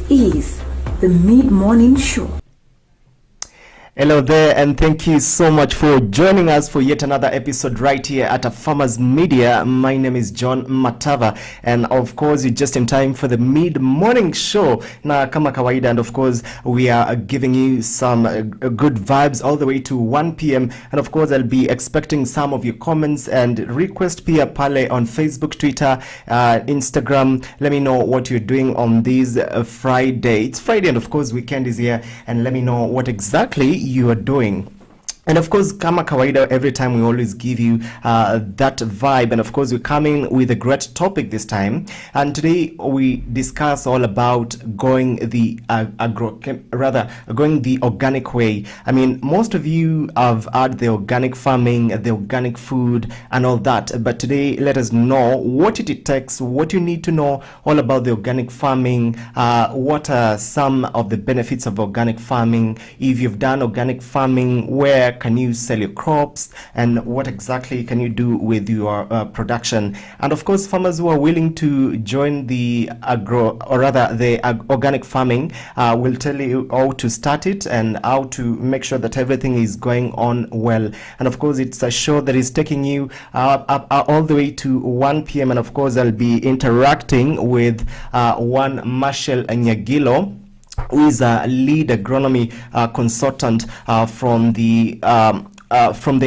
is the Mid-Morning Show. Hello there, and thank you so much for joining us for yet another episode right here at Afarmers Media. My name is John Matava, and of course you're just in time for the mid-morning show na kama kawaida, and of course we are giving you some good vibes all the way to 1 p.m. and of course I'll be expecting some of your comments and request pia pale on Facebook, Twitter, Instagram. Let me know what you're doing on this Friday. It's Friday, and of course weekend is here, and let me know what exactly you are doing. And of course, kama kawaida, every time we always give you that vibe. And of course, we're coming with a great topic this time. And today we discuss all about going the going the organic way. I mean, most of you have had the organic farming, the organic food, and all that. But today, let us know what it takes, what you need to know all about the organic farming. What are some of the benefits of organic farming? If you've done organic farming, where can you sell your crops, and what exactly can you do with your production? And of course, farmers who are willing to join the organic farming will tell you how to start it and how to make sure that everything is going on well. And of course, it's a show that is taking you up all the way to 1 p.m. and of course I'll be interacting with one Marshall Nyagilo, who is a lead agronomy consultant from the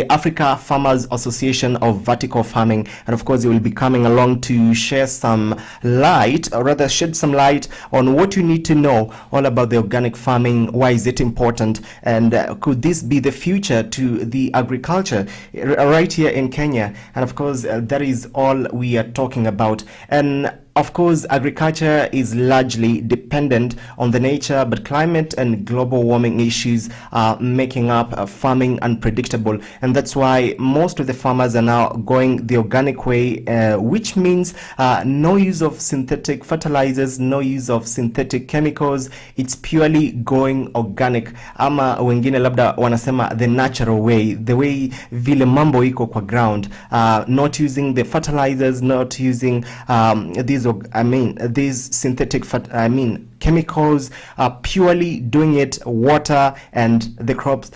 Africa Farmers Association of Vertical Farming. And of course, he will be coming along to share some light, or rather shed some light on what you need to know all about the organic farming. Why is it important? And could this be the future to the agriculture right here in Kenya? And of course, that is all we are talking about. And of course, agriculture is largely dependent on the nature, but climate and global warming issues are making up farming unpredictable. And that's why most of the farmers are now going the organic way, which means no use of synthetic fertilizers, no use of synthetic chemicals. It's purely going organic. Ama wengine labda wanasema the natural way, the way vile mambo iko kwa ground, not using the fertilizers, not using these synthetic chemicals, purely doing it water and the crops.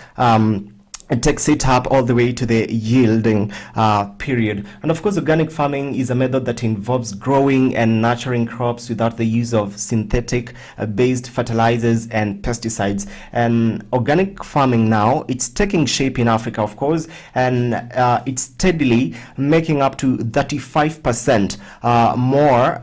It takes it up all the way to the yielding period. And of course, organic farming is a method that involves growing and nurturing crops without the use of synthetic based fertilizers and pesticides. And organic farming now, it's taking shape in Africa, of course, and it's steadily making up to 35% more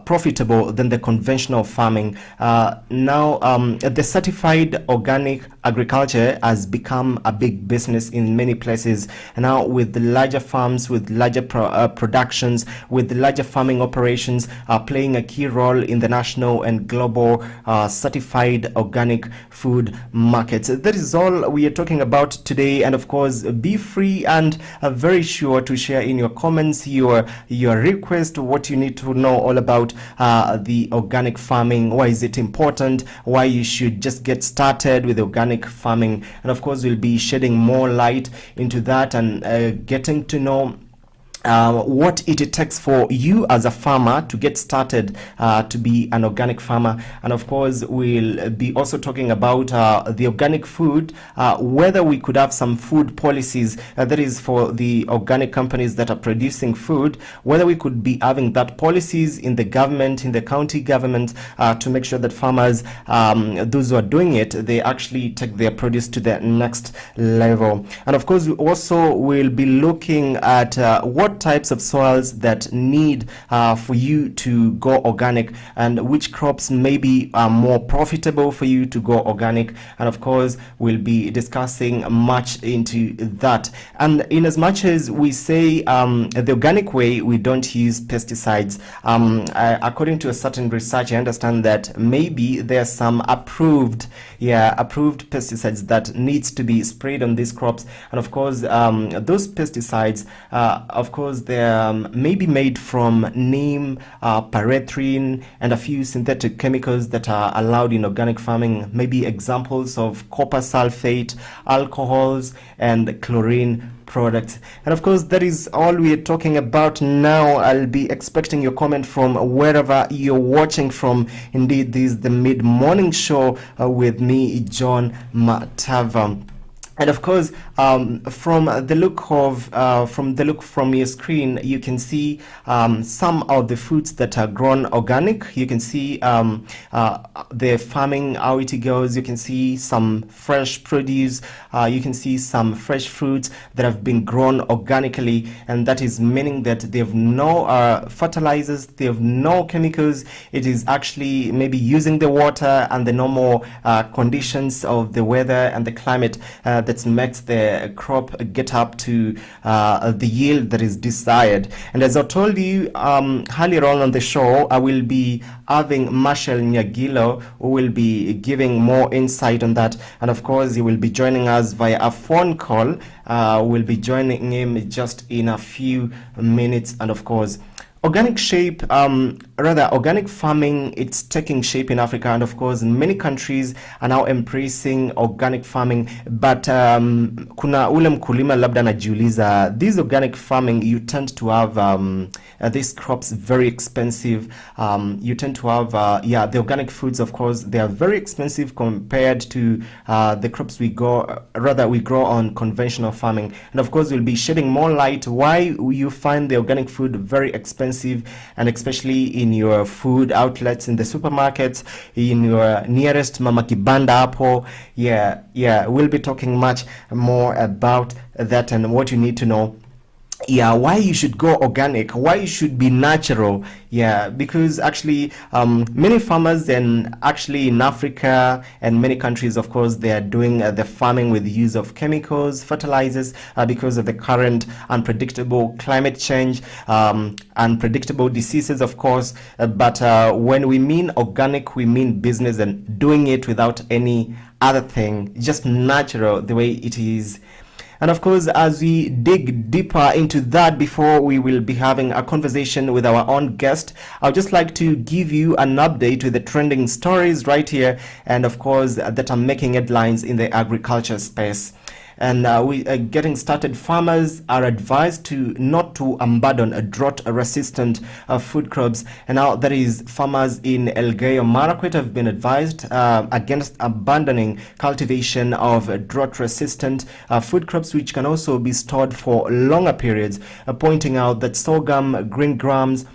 profitable than the conventional farming. Now, the certified organic agriculture has become a big business in many places, and now with the larger farms, with larger productions, with the larger farming operations playing a key role in the national and global certified organic food markets. That is all we are talking about today. And of course, be free and very sure to share in your comments your request, what you need to know all about the organic farming. Why is it important? Why you should just get started with organic farming? And of course, we'll be shedding more light into that and getting to know what it takes for you as a farmer to get started to be an organic farmer. And of course, we'll be also talking about the organic food, whether we could have some food policies, that is for the organic companies that are producing food, whether we could be having that policies in the government, in the county government, to make sure that farmers, those who are doing it, they actually take their produce to the next level. And of course, we also will be looking at what types of soils that need for you to go organic, and which crops maybe are more profitable for you to go organic. And of course, we'll be discussing much into that. And in as much as we say the organic way, we don't use pesticides, according to a certain research, I understand that maybe there are some approved pesticides that needs to be sprayed on these crops. And of course, those pesticides, of course, course they're maybe made from neem, pyrethrin, and a few synthetic chemicals that are allowed in organic farming. Maybe examples of copper sulfate, alcohols, and chlorine products. And of course, that is all we are talking about now. I'll be expecting your comment from wherever you're watching from. Indeed, this is the mid-morning show with me, John Matava. And of course, from the look from your screen, you can see some of the foods that are grown organic. You can see the farming, how it goes. You can see some fresh produce. You can see some fresh fruits that have been grown organically, and that is meaning that they have no fertilizers, they have no chemicals. It is actually maybe using the water and the normal conditions of the weather and the climate that makes the crop get up to the yield that is desired. And as I told you earlier on the show, I will be having Marshall Nyagilo, who will be giving more insight on that. And of course, he will be joining us via a phone call. We'll be joining him just in a few minutes. And of course, organic farming, it's taking shape in Africa, and of course many countries are now embracing organic farming. But kuna ule mkulima labda najiuliza, this organic farming, you tend to have these crops very expensive. You tend to have the organic foods, of course, they are very expensive compared to the crops we grow on conventional farming. And of course, we'll be shedding more light why you find the organic food very expensive, and especially in your food outlets, in the supermarkets, in your nearest mama kibanda hapo. We'll be talking much more about that and what you need to know. Why you should go organic, why you should be natural. Because actually many farmers, and actually in Africa and many countries, of course, they are doing the farming with the use of chemicals, fertilizers, because of the current unpredictable climate change, unpredictable diseases, of course. But when we mean organic, we mean business and doing it without any other thing, just natural the way it is. And of course, as we dig deeper into that, before we will be having a conversation with our own guest, I would just like to give you an update with the trending stories right here, and of course, that are making headlines in the agriculture space. And we are getting started. Farmers are advised to not to abandon a drought-resistant food crops. And now that is, farmers in Elgeyo Marakwet have been advised against abandoning cultivation of drought-resistant food crops, which can also be stored for longer periods, pointing out that sorghum, green grams,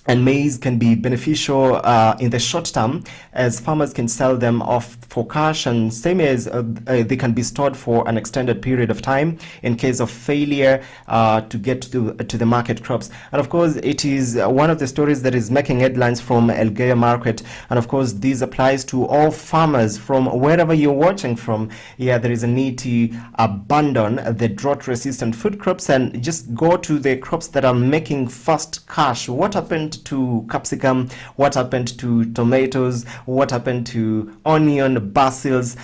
and maize can be beneficial in the short term, as farmers can sell them off for cash, and same as they can be stored for an extended period of time in case of failure to get to the market crops. And of course, it is one of the stories that is making headlines from Elgeyo Marakwet. And of course, this applies to all farmers from wherever you're watching from. There is a need to abandon the drought-resistant food crops and just go to the crops that are making fast cash. What happened to capsicum? What happened to tomatoes? What happened to onion, basils,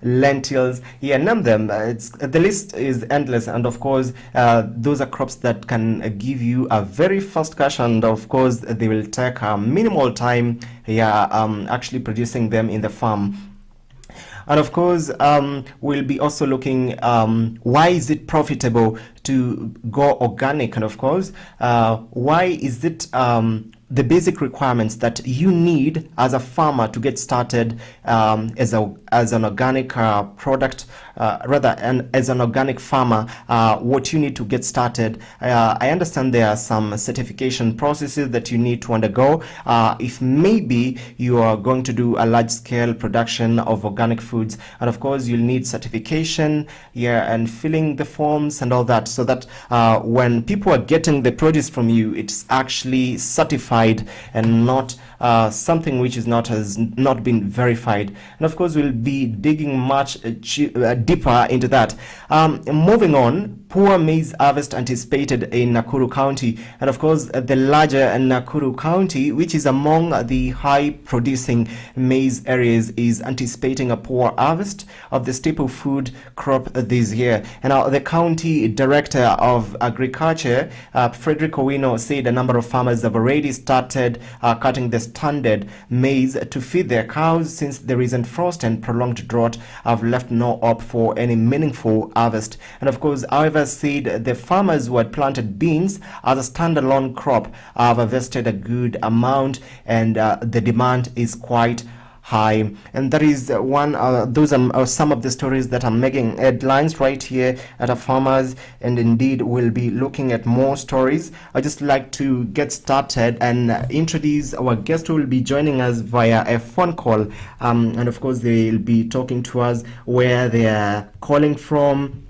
lentils? Name them. The list is endless. And of course, those are crops that can give you a very fast cash, and of course, they will take minimal time actually producing them in the farm. And of course, we'll be also looking why is it profitable to go organic, and of course, why is it the basic requirements that you need as a farmer to get started as an organic product, and as an organic farmer, what you need to get started. I understand there are some certification processes that you need to undergo if maybe you are going to do a large-scale production of organic foods. And of course, you'll need certification, and filling the forms and all that, so that when people are getting the produce from you, it's actually certified and not something which has not been verified. And of course, we'll be digging much deeper into that. Moving on, poor maize harvest anticipated in Nakuru County. And of course, the larger Nakuru County, which is among the high producing maize areas, is anticipating a poor harvest of the staple food crop this year. And now the county director Director of Agriculture, Frederick Owino, said a number of farmers have already started cutting the standard maize to feed their cows since the recent frost and prolonged drought have left no hope for any meaningful harvest. And of course, however, said the farmers who had planted beans as a standalone crop have harvested a good amount, and the demand is quite high. And that is those are some of the stories that are making headlines right here at Afarmers, and indeed we'll be looking at more stories. I'd just like to get started and introduce our guest who will be joining us via a phone call, and of course they'll be talking to us where they are calling from.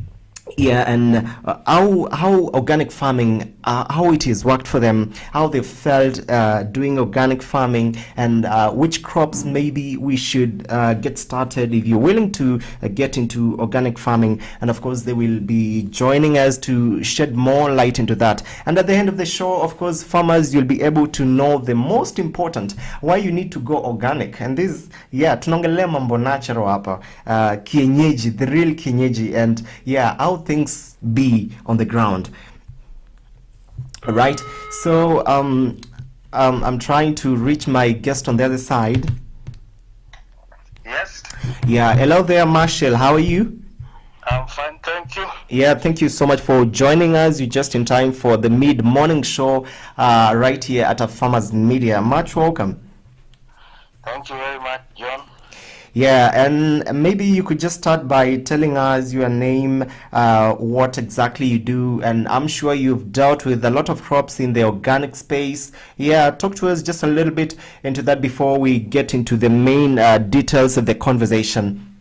Yeah, and how organic farming, how it has worked for them, how they felt doing organic farming, and which crops maybe we should get started if you're willing to get into organic farming. And of course, they will be joining us to shed more light into that. And at the end of the show, of course, farmers, you'll be able to know the most important, why you need to go organic. And this, tunaongelea mambo natural hapa, kienyeji, the real kienyeji, and how things be on the ground. All right, so I'm trying to reach my guest on the other side. Yes. Yeah, hello there, Marshall. How are you? I'm fine, thank you. Yeah, thank you so much for joining us. You're just in time for the mid-morning show right here at Afarmers Media. Much welcome. Thank you very much, John. Yeah, and maybe you could just start by telling us your name, what exactly you do, and I'm sure you've dealt with a lot of crops in the organic space. Yeah, talk to us just a little bit into that before we get into the main details of the conversation.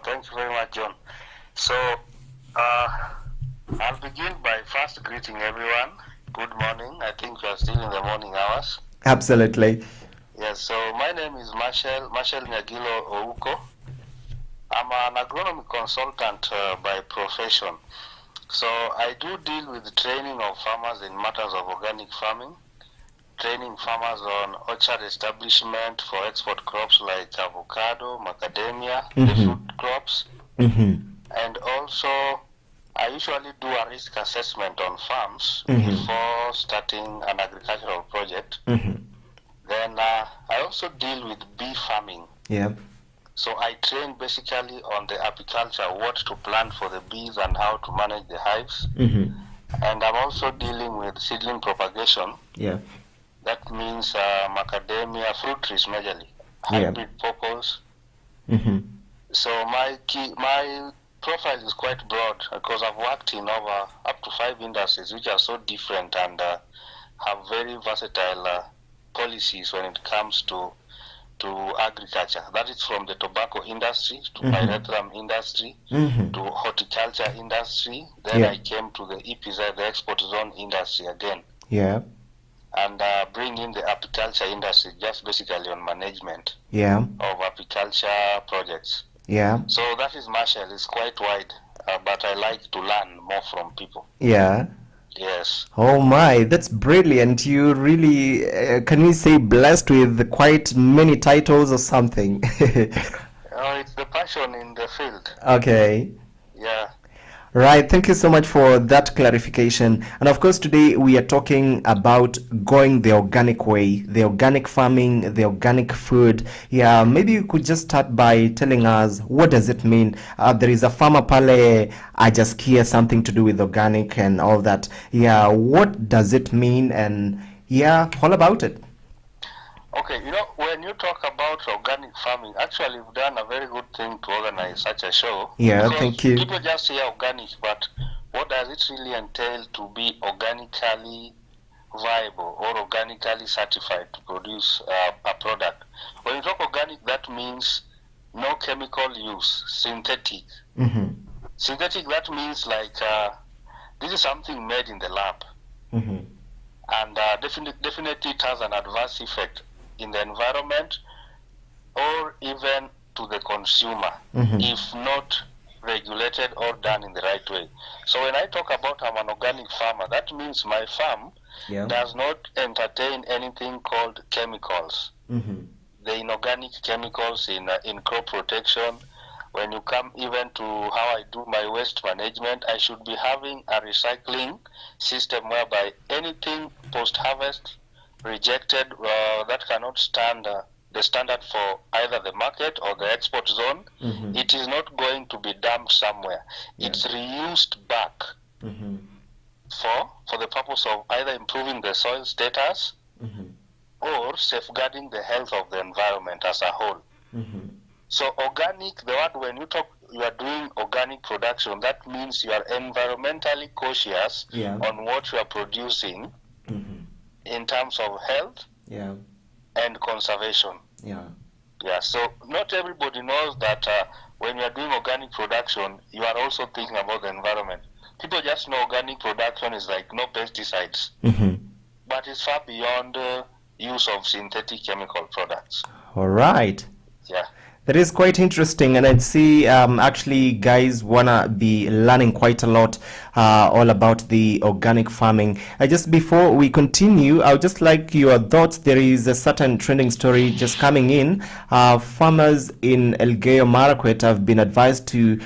Thank you very much, John. So, I'll begin by first greeting everyone. Good morning. I think we are still in the morning hours. Absolutely. Yes, so my name is Marshall Nyagilo Ouko. I'm an agronomy consultant by profession. So I do deal with the training of farmers in matters of organic farming, training farmers on orchard establishment for export crops like avocado, macadamia, the fruit crops. And also I usually do a risk assessment on farms before starting an agricultural project. Then I also deal with bee farming. Yeah. So I train basically on the apiculture, what to plant for the bees and how to manage the hives. And I'm also dealing with seedling propagation. Yeah. That means macadamia, fruit trees majorly, hybrid popples. So my profile is quite broad because I've worked in up to 5 industries which are so different and have very versatile policies when it comes to agriculture. That is from the tobacco industry to pyrethrum industry to horticulture industry. Then I came to the EPZ, the export zone industry again. Yeah. And bring in the apiculture industry just basically on management of apiculture projects. Yeah. So that is Marshall. It's quite wide, but I like to learn more from people. Yeah. Yes. Oh my, that's brilliant. You really, can we say blessed with quite many titles or something? It's the passion in the field. Okay. Yeah. Right, thank you so much for that clarification. And of course, today we are talking about going the organic way, the organic farming, the organic food. Yeah, maybe you could just start by telling us, what does it mean? There is a farmer pale, I just hear something to do with organic and all that. Yeah, what does it mean? And all about it. Okay, when you talk about organic farming, actually you've done a very good thing to organize such a show. Yeah, thank you. People just say organic, but what does it really entail to be organically viable or organically certified to produce a product? When you talk organic, that means no chemical use, synthetic. Synthetic, that means like this is something made in the lab. And definitely it has an adverse effect in the environment or even to the consumer if not regulated or done in the right way. So when I talk about I'm an organic farmer, that means my farm does not entertain anything called chemicals. The inorganic chemicals in crop protection when you come even to how I do my waste management, I should be having a recycling system whereby anything post-harvest rejected that cannot stand the standard for either the market or the export zone, it is not going to be dumped somewhere. It's reused back for the purpose of either improving the soil status or safeguarding the health of the environment as a whole. So organic, the word when you are doing organic production, that means you are environmentally cautious on what you are producing in terms of health and conservation. So not everybody knows that when you are doing organic production, you are also thinking about the environment. People just know organic production is like no pesticides, but it's far beyond use of synthetic chemical products. All right. Yeah. That is quite interesting, and I'd see actually guys wanna be learning quite a lot all about the organic farming. Just before we continue, I would just like your thoughts. There is a certain trending story just coming in. Farmers in Elgeyo Marakwet have been advised to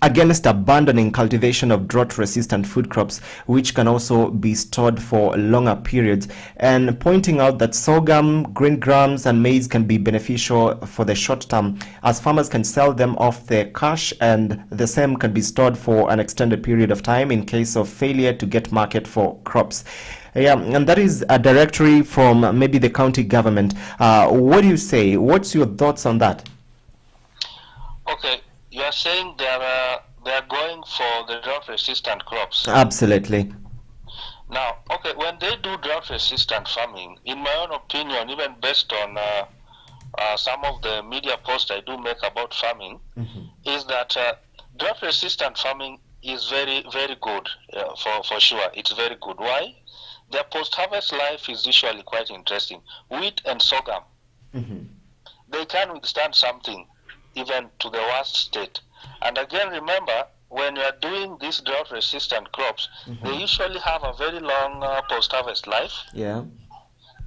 against abandoning cultivation of drought-resistant food crops, which can also be stored for longer periods, and pointing out that sorghum, green grams, and maize can be beneficial for the short term, as farmers can sell them off their cash, and the same can be stored for an extended period of time in case of failure to get market for crops. And that is a directory from maybe the county government. What do you say? What's your thoughts on that? Okay, you are saying they are going for the drought-resistant crops. Absolutely. Now, okay, when they do drought-resistant farming, in my own opinion, even based on some of the media posts I do make about farming, is that drought-resistant farming is very, very good, for sure. It's very good. Why? Their post-harvest life is usually quite interesting. Wheat and sorghum, they can withstand something, even to the worst state. And again, remember, when you are doing these drought-resistant crops, they usually have a very long post-harvest life.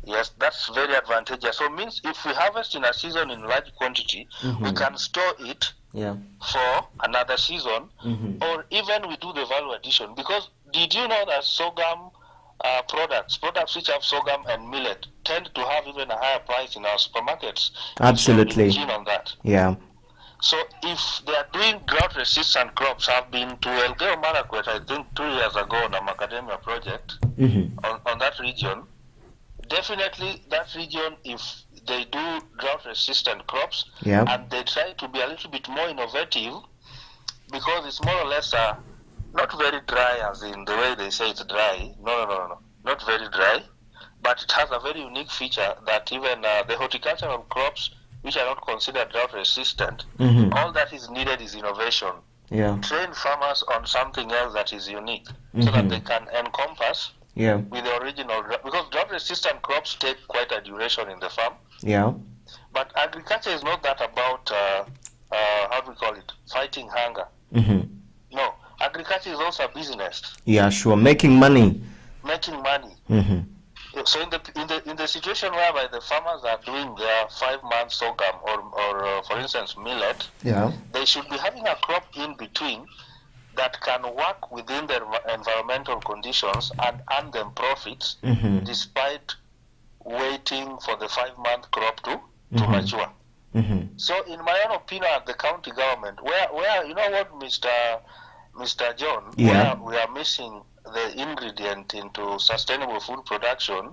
Yes, that's very advantageous. So it means if we harvest in a season in large quantity, we can store it for another season, or even we do the value addition. Because did you know that sorghum products which have sorghum and millet, tend to have even a higher price in our supermarkets? Absolutely. So on that. So if they are doing drought-resistant crops, I've been to Elgeyo Marakwet, I think 2 years ago on a macadamia project on that region. Definitely that region, if they do drought-resistant crops and they try to be a little bit more innovative, because it's more or less not very dry as in the way they say it's dry. No, not very dry, but it has a very unique feature that even the horticultural crops which are not considered drought-resistant, all that is needed is innovation. Train farmers on something else that is unique so that they can encompass with the original, because drought-resistant crops take quite a duration in the farm. But agriculture is not that about, how do we call it, fighting hunger. No, agriculture is also a business. Making money. So in the situation whereby the farmers are doing their 5-month sorghum or for instance millet, they should be having a crop in between that can work within their environmental conditions and earn them profits despite waiting for the 5-month crop to mature. So in my own opinion, at the county government, where you know what, Mr. John, where we are missing the ingredient into sustainable food production,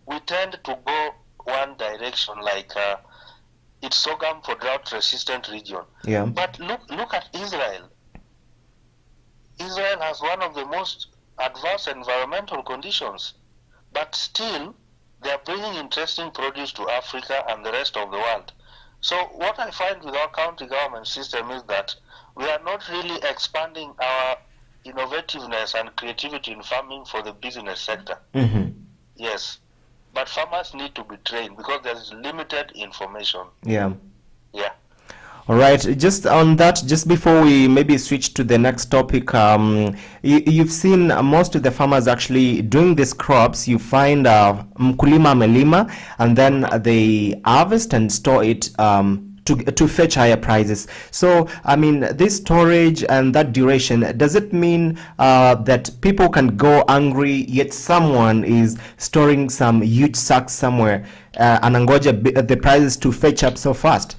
we tend to go one direction, like it's sorghum for drought-resistant region. But look at Israel. Israel has one of the most advanced environmental conditions, but still they are bringing interesting produce to Africa and the rest of the world. So what I find with our county government system is that we are not really expanding our innovativeness and creativity in farming for the business sector. Yes, but farmers need to be trained because there is limited information. All right, just on that, just before we maybe switch to the next topic, you've seen most of the farmers actually doing these crops. You find mkulima amelima, and then they harvest and store it to to fetch higher prices. So, I mean, this storage and that duration, does it mean that people can go hungry, yet someone is storing some huge sacks somewhere anangoja the prices to fetch up so fast?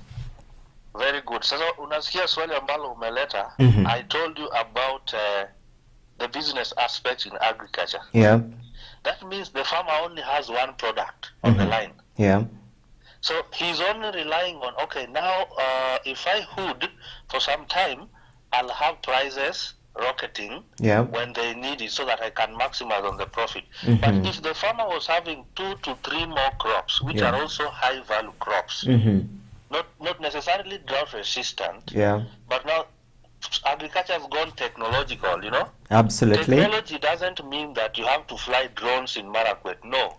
Very good. Sasa unasikia swali ambalo umeleta. I told you about the business aspect in agriculture. Yeah. That means the farmer only has one product on the line. Yeah. So he's only relying on, okay, now if I hood for some time, I'll have prices rocketing when they need it so that I can maximize on the profit. But if the farmer was having 2 to 3 more crops, which are also high value crops, not necessarily drought resistant, but now agriculture has gone technological, you know? Absolutely. Technology doesn't mean that you have to fly drones in Marakwet. No.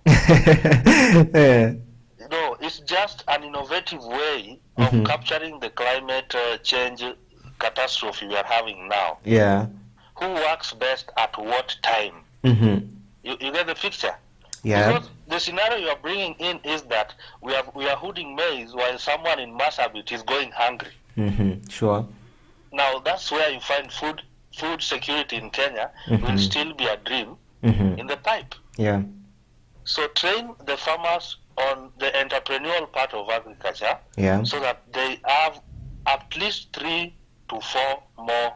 No, it's just an innovative way of capturing the climate change catastrophe we are having now. Yeah. Who works best at what time? You get the picture? Yeah. Because the scenario you are bringing in is that we are hooding maize while someone in Marsabit is going hungry. Sure. Now that's where you find food security in Kenya will still be a dream in the pipe. Yeah. So train the farmers on the entrepreneurial part of agriculture so that they have at least 3 to 4 more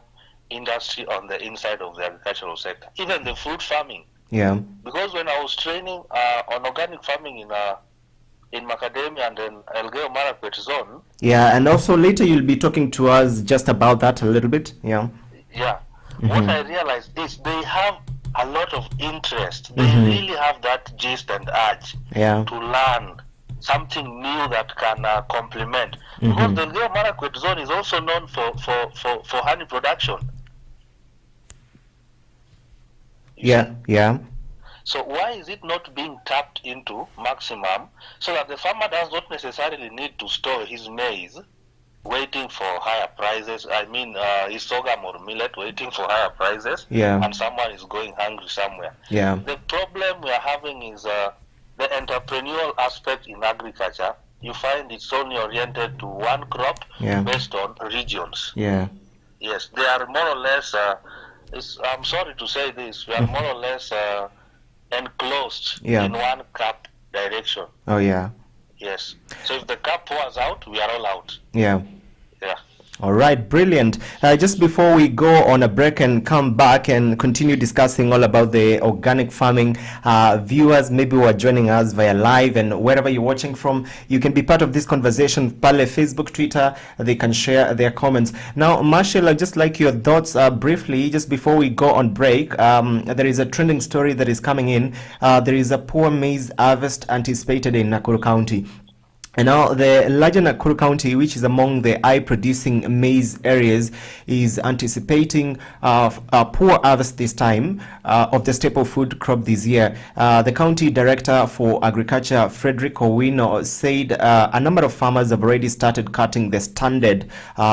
industry on the inside of the agricultural sector. Even the fruit farming. Yeah. Because when I was training on organic farming in Macadamia and then Elgeyo Marakwet zone. Yeah, and also later you'll be talking to us just about that a little bit. Yeah. Yeah. What I realized is they have a lot of interest. They really have that gist and urge to learn something new that can complement. Because the Elgeyo Marakwet zone is also known for honey production. Yeah. So why is it not being tapped into maximum so that the farmer does not necessarily need to store his maize waiting for higher prices? I mean, his sorghum or millet waiting for higher prices, and someone is going hungry somewhere. Yeah. The problem we are having is the entrepreneurial aspect in agriculture. You find it's only oriented to one crop based on regions. Yeah. Yes, they are more or less. I'm sorry to say this. We are more or less enclosed in one cap direction. Oh yeah. Yes. So if the cap pours out, we are all out. Yeah. Yeah. All right, brilliant. Just before we go on a break and come back and continue discussing all about the organic farming, viewers maybe who are joining us via live and wherever you're watching from, you can be part of this conversation. Pale, Facebook, Twitter, they can share their comments. Now, Marshall, I'd just like your thoughts briefly, just before we go on break. There is a trending story that is coming in. There is a poor maize harvest anticipated in Nakuru County. And now the larger Nakuru County, which is among the high-producing maize areas, is anticipating a poor harvest this time of the staple food crop this year. The county director for agriculture, Frederick Owino, said a number of farmers have already started cutting the standard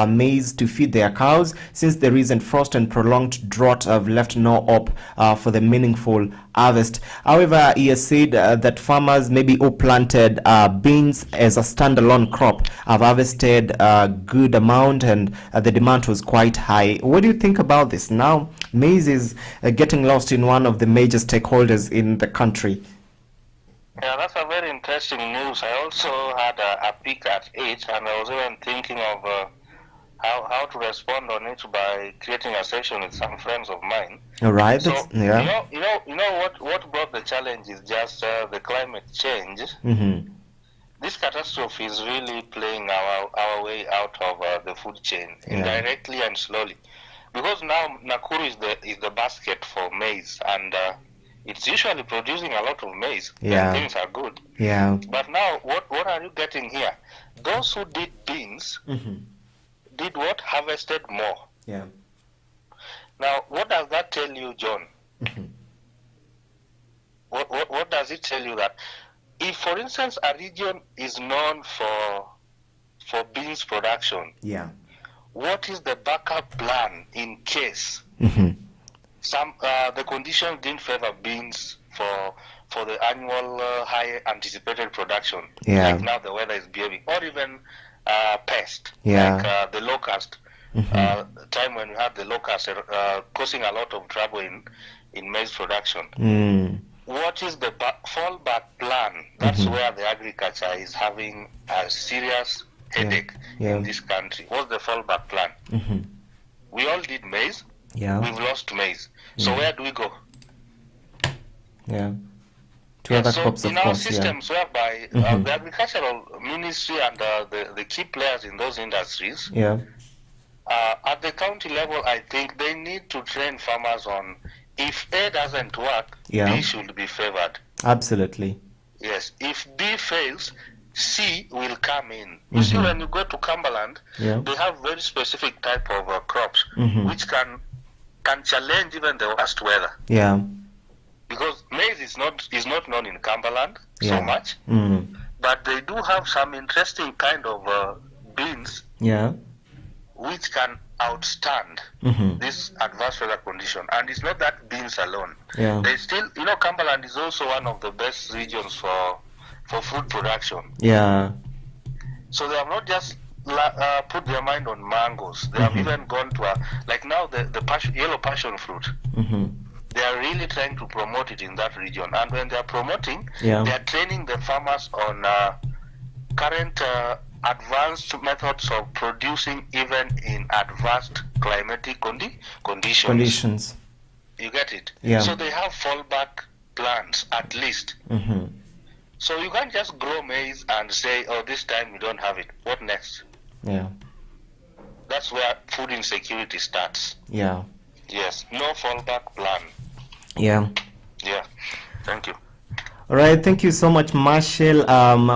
maize to feed their cows, since the recent frost and prolonged drought have left no hope for the meaningful harvest. However, he has said that farmers maybe who planted beans as a standalone crop have harvested a good amount, and the demand was quite high. What do you think about this? Now maize is getting lost in one of the major stakeholders in the country. Yeah, that's a very interesting news. I also had a peek at it, and I was even thinking of how to respond on it by creating a session with some friends of mine. All right. So you know what brought the challenge is just the climate change. This catastrophe is really playing our way out of the food chain indirectly and slowly, because now Nakuru is the basket for maize, and it's usually producing a lot of maize. Yeah. Things are good. Yeah. But now what are you getting here? Those who did beans did what? Harvested more. Yeah. Now, what does that tell you, John? What does it tell you? That if, for instance, a region is known for beans production, what is the backup plan in case the conditions didn't favor beans for the annual high anticipated production? Like now the weather is behaving, or even pest, Yeah. like the locust. Time when we had the locust causing a lot of trouble in maize production. What is the fallback plan? That's where the agriculture is having a serious headache in this country. What's the fallback plan? We all did maize. Yeah. We've lost maize. So where do we go? Yeah. To other crops, of in our course. systems whereby the agricultural ministry and the key players in those industries, at the county level, I think they need to train farmers on, if A doesn't work, B should be favored. Absolutely. Yes. If B fails, C will come in. You see, when you go to Cumberland, they have very specific type of crops which can challenge even the worst weather. Yeah. Because maize is not known in Cumberland so much, but they do have some interesting kind of beans which can outstand this adverse weather condition. And it's not that beans alone. They still, Cumberland is also one of the best regions for food production. Yeah. So they have not just put their mind on mangoes. They have even gone to like now the yellow passion fruit. They are really trying to promote it in that region. And when they are promoting, they are training the farmers on current advanced methods of producing even in adverse climatic conditions. You get it? Yeah. So they have fallback plans at least. So you can't just grow maize and say, oh, this time we don't have it. What next? Yeah. That's where food insecurity starts. Yeah. Yes. No fallback plan. Yeah. Yeah. Thank you. All right, thank you so much, Marshall.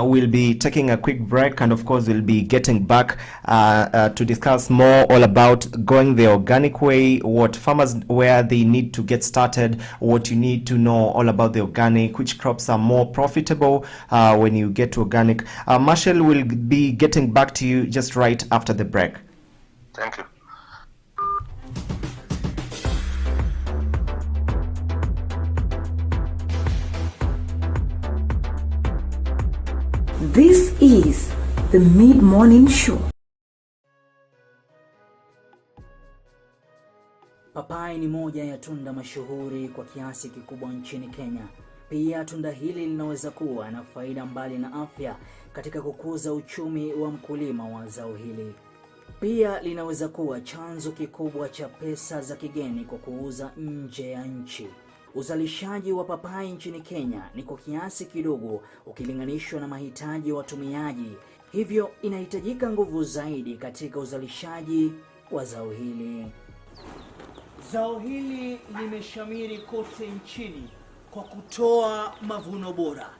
We'll be taking a quick break, and of course we'll be getting back to discuss more all about going the organic way, where they need to get started, what you need to know all about the organic, which crops are more profitable when you get to organic. Marshall will be getting back to you just right after the break. Thank you. This is the Mid-Morning Show. Papai ni moja ya tunda mashuhuri kwa kiasi kikubwa nchini Kenya. Pia tunda hili linaweza kuwa na faida mbali na afya katika kukuza uchumi wa mkulima wa zao hili. Pia linaweza kuwa chanzo kikubwa cha pesa za kigeni kwa kuuza nje ya nchi. Uzalishaji wa papai nchini Kenya ni kwa kiasi kidogo ukilinganishwa na mahitaji ya watumiaji. Hivyo inahitajika nguvu zaidi katika uzalishaji wa zao hili. Zao hili limeshamiri kote nchini kwa kutoa mavuno bora.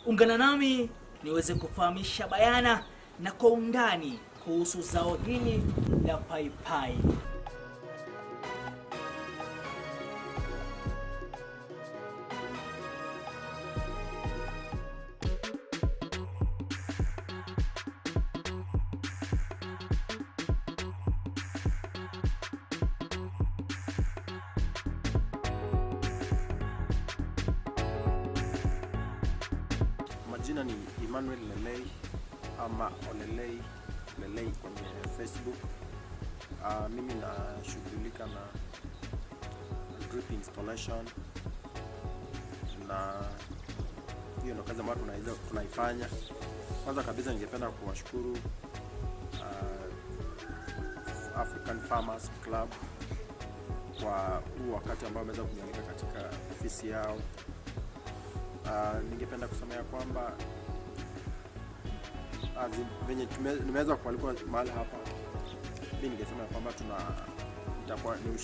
Ungana nami niweze kufahamisha bayana na kwa undani kuhusu zao hili la paipai. Majina ni Emmanuel Lelei ama Olelei Lelei kwenye Facebook. Mimi nashughulika na drip installation, na hiyo ndio kazi ambayo tunaifanya. Kwanza kabisa ningependa kuwashukuru African Farmers Club kwa huu wakati ambao wameweza kunialika katika ofisi yao. Ningependa kusema ya kwamba venye nimeweza kualikwa mahali hapa, mimi ningesema ya kwamba itakuwa ni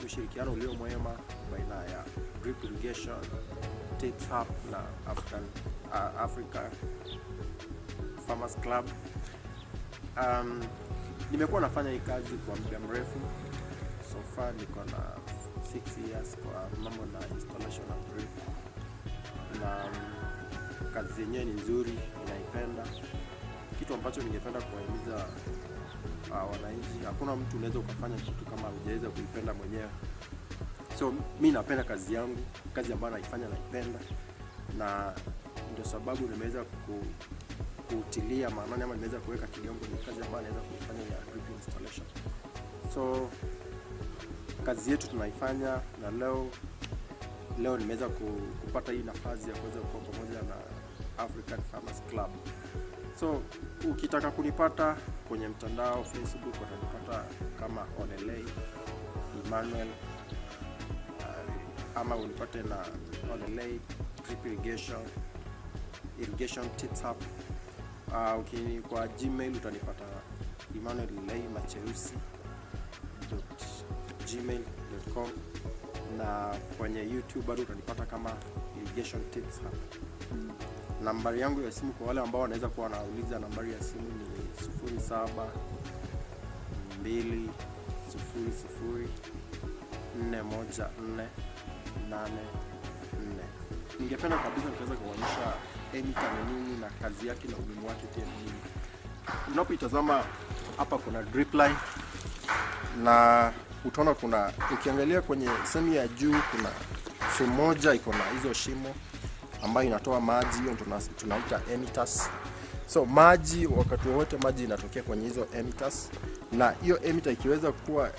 ushirikiano ulio mwema baina ya drip irrigation, Takes Up na Africa Farmers Club. Nimekuwa nafanya hii kazi kwa muda mrefu. So far niko na 6 years kwa mambo na installation of drip, na kazi yenyewe ni nzuri, ninaipenda. Kitu ambacho ningependa kuwahimiza wananchi, hakuna mtu unaweza ukafanya kitu kama hujaweza kuipenda mwenyewe. So mimi napenda kazi yangu, kazi ambayo naifanya naipenda, na ndio sababu nimeweza kutilia maanani ama nimeweza kuweka kidogo ni kazi ambayo naweza kufanya ya drip installation. So kazi yetu tunaifanya, na leo nimeweza kupata hii nafasi ya kuweza kuwa pamoja na African Farmers Club. So ukitaka kunipata kwenye mtandao Facebook utanipata kama Onelei Emmanuel, ama unipate na Onelei drip irrigation tips hapo. Kwa Gmail utanipata emmanuel.lei@gmail.com, na kwenye YouTube bado utanipata kama irrigation tips hapo. Nambari yangu ya simu kwa wale ambao wanaweza kuwa wanauliza, nambari ya simu ni 0720041484. Ningependa kabisa niweze kuonyesha emitter ni nini na kazi yake na umuhimu wake pia ni nini. Unapoitazama hapa kuna drip line, na utaona ukiangalia kwenye sehemu ya juu kuna sehemu moja iko na hizo shimo ambayo inatoa maji, hiyo tunaita emitters. So maji, wakati wote maji inatokea kwenye hizo emitters, na hiyo emitter ikiweza kuwa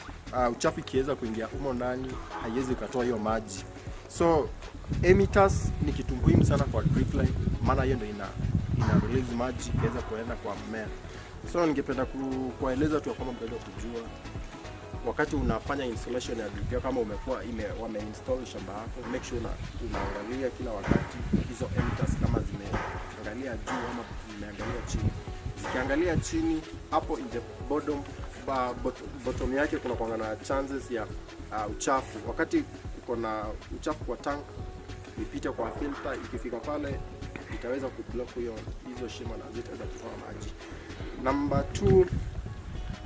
uchafu ikiweza kuingia humo ndani haiwezi kutoa hiyo maji. So emitters ni kitu muhimu sana kwa drip line, maana hiyo ndio ina release maji ikiweza kuenda kwa mmea. So ningependa kueleza tu kama mtaweza kujua wakati unafanya installation ya drip, kama wameinstall shamba yako, make sure unaangalia kila wakati hizo emitters kama zimeangalia juu ama zimeangalia chini. Zikiangalia chini, hapo in the bottom yake kuna kwa na chances ya uchafu. Wakati uko na uchafu kwa tank, ipite kwa filter, ikifika pale itaweza kublock hizo shimo na zitaweza kutoa maji. Number 2,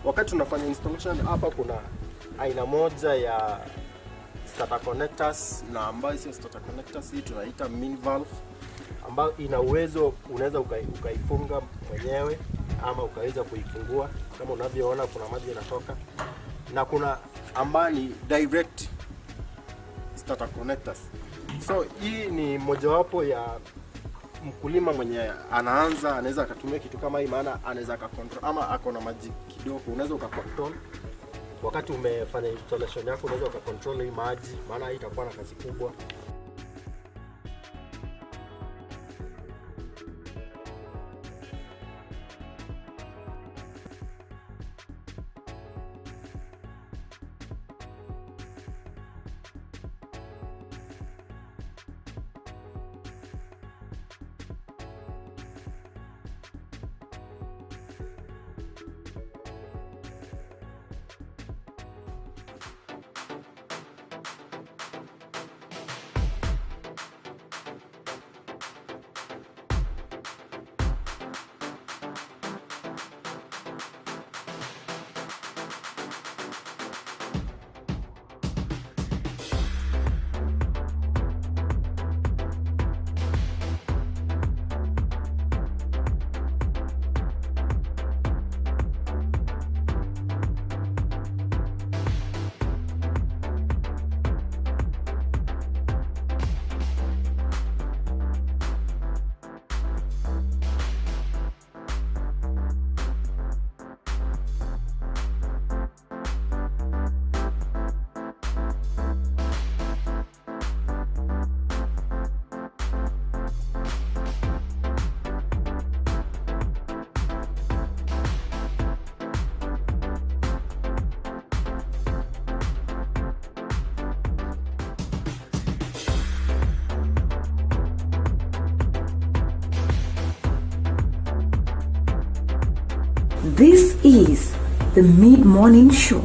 wakati unafanya installation hapa kuna aina moja ya starter connectors, na ambayo sio starter connectors, hii tunaita mini valve, ambayo ina uwezo unaweza ukaifunga mwenyewe ama ukaweza kuifungua. Kama unavyoona kuna maji yanatoka, na kuna ambayo ni direct starter connectors. So hii ni mojawapo ya mkulima mwenye anaanza anaweza akatumia kitu kama hii, maana anaweza akacontrol ama ako na maji kidogo, unaweza ukacontrol wakati umefanya installation yako, unaweza ukacontrol hii maji, maana hii itakuwa na kazi kubwa. This is the Mid-Morning Show.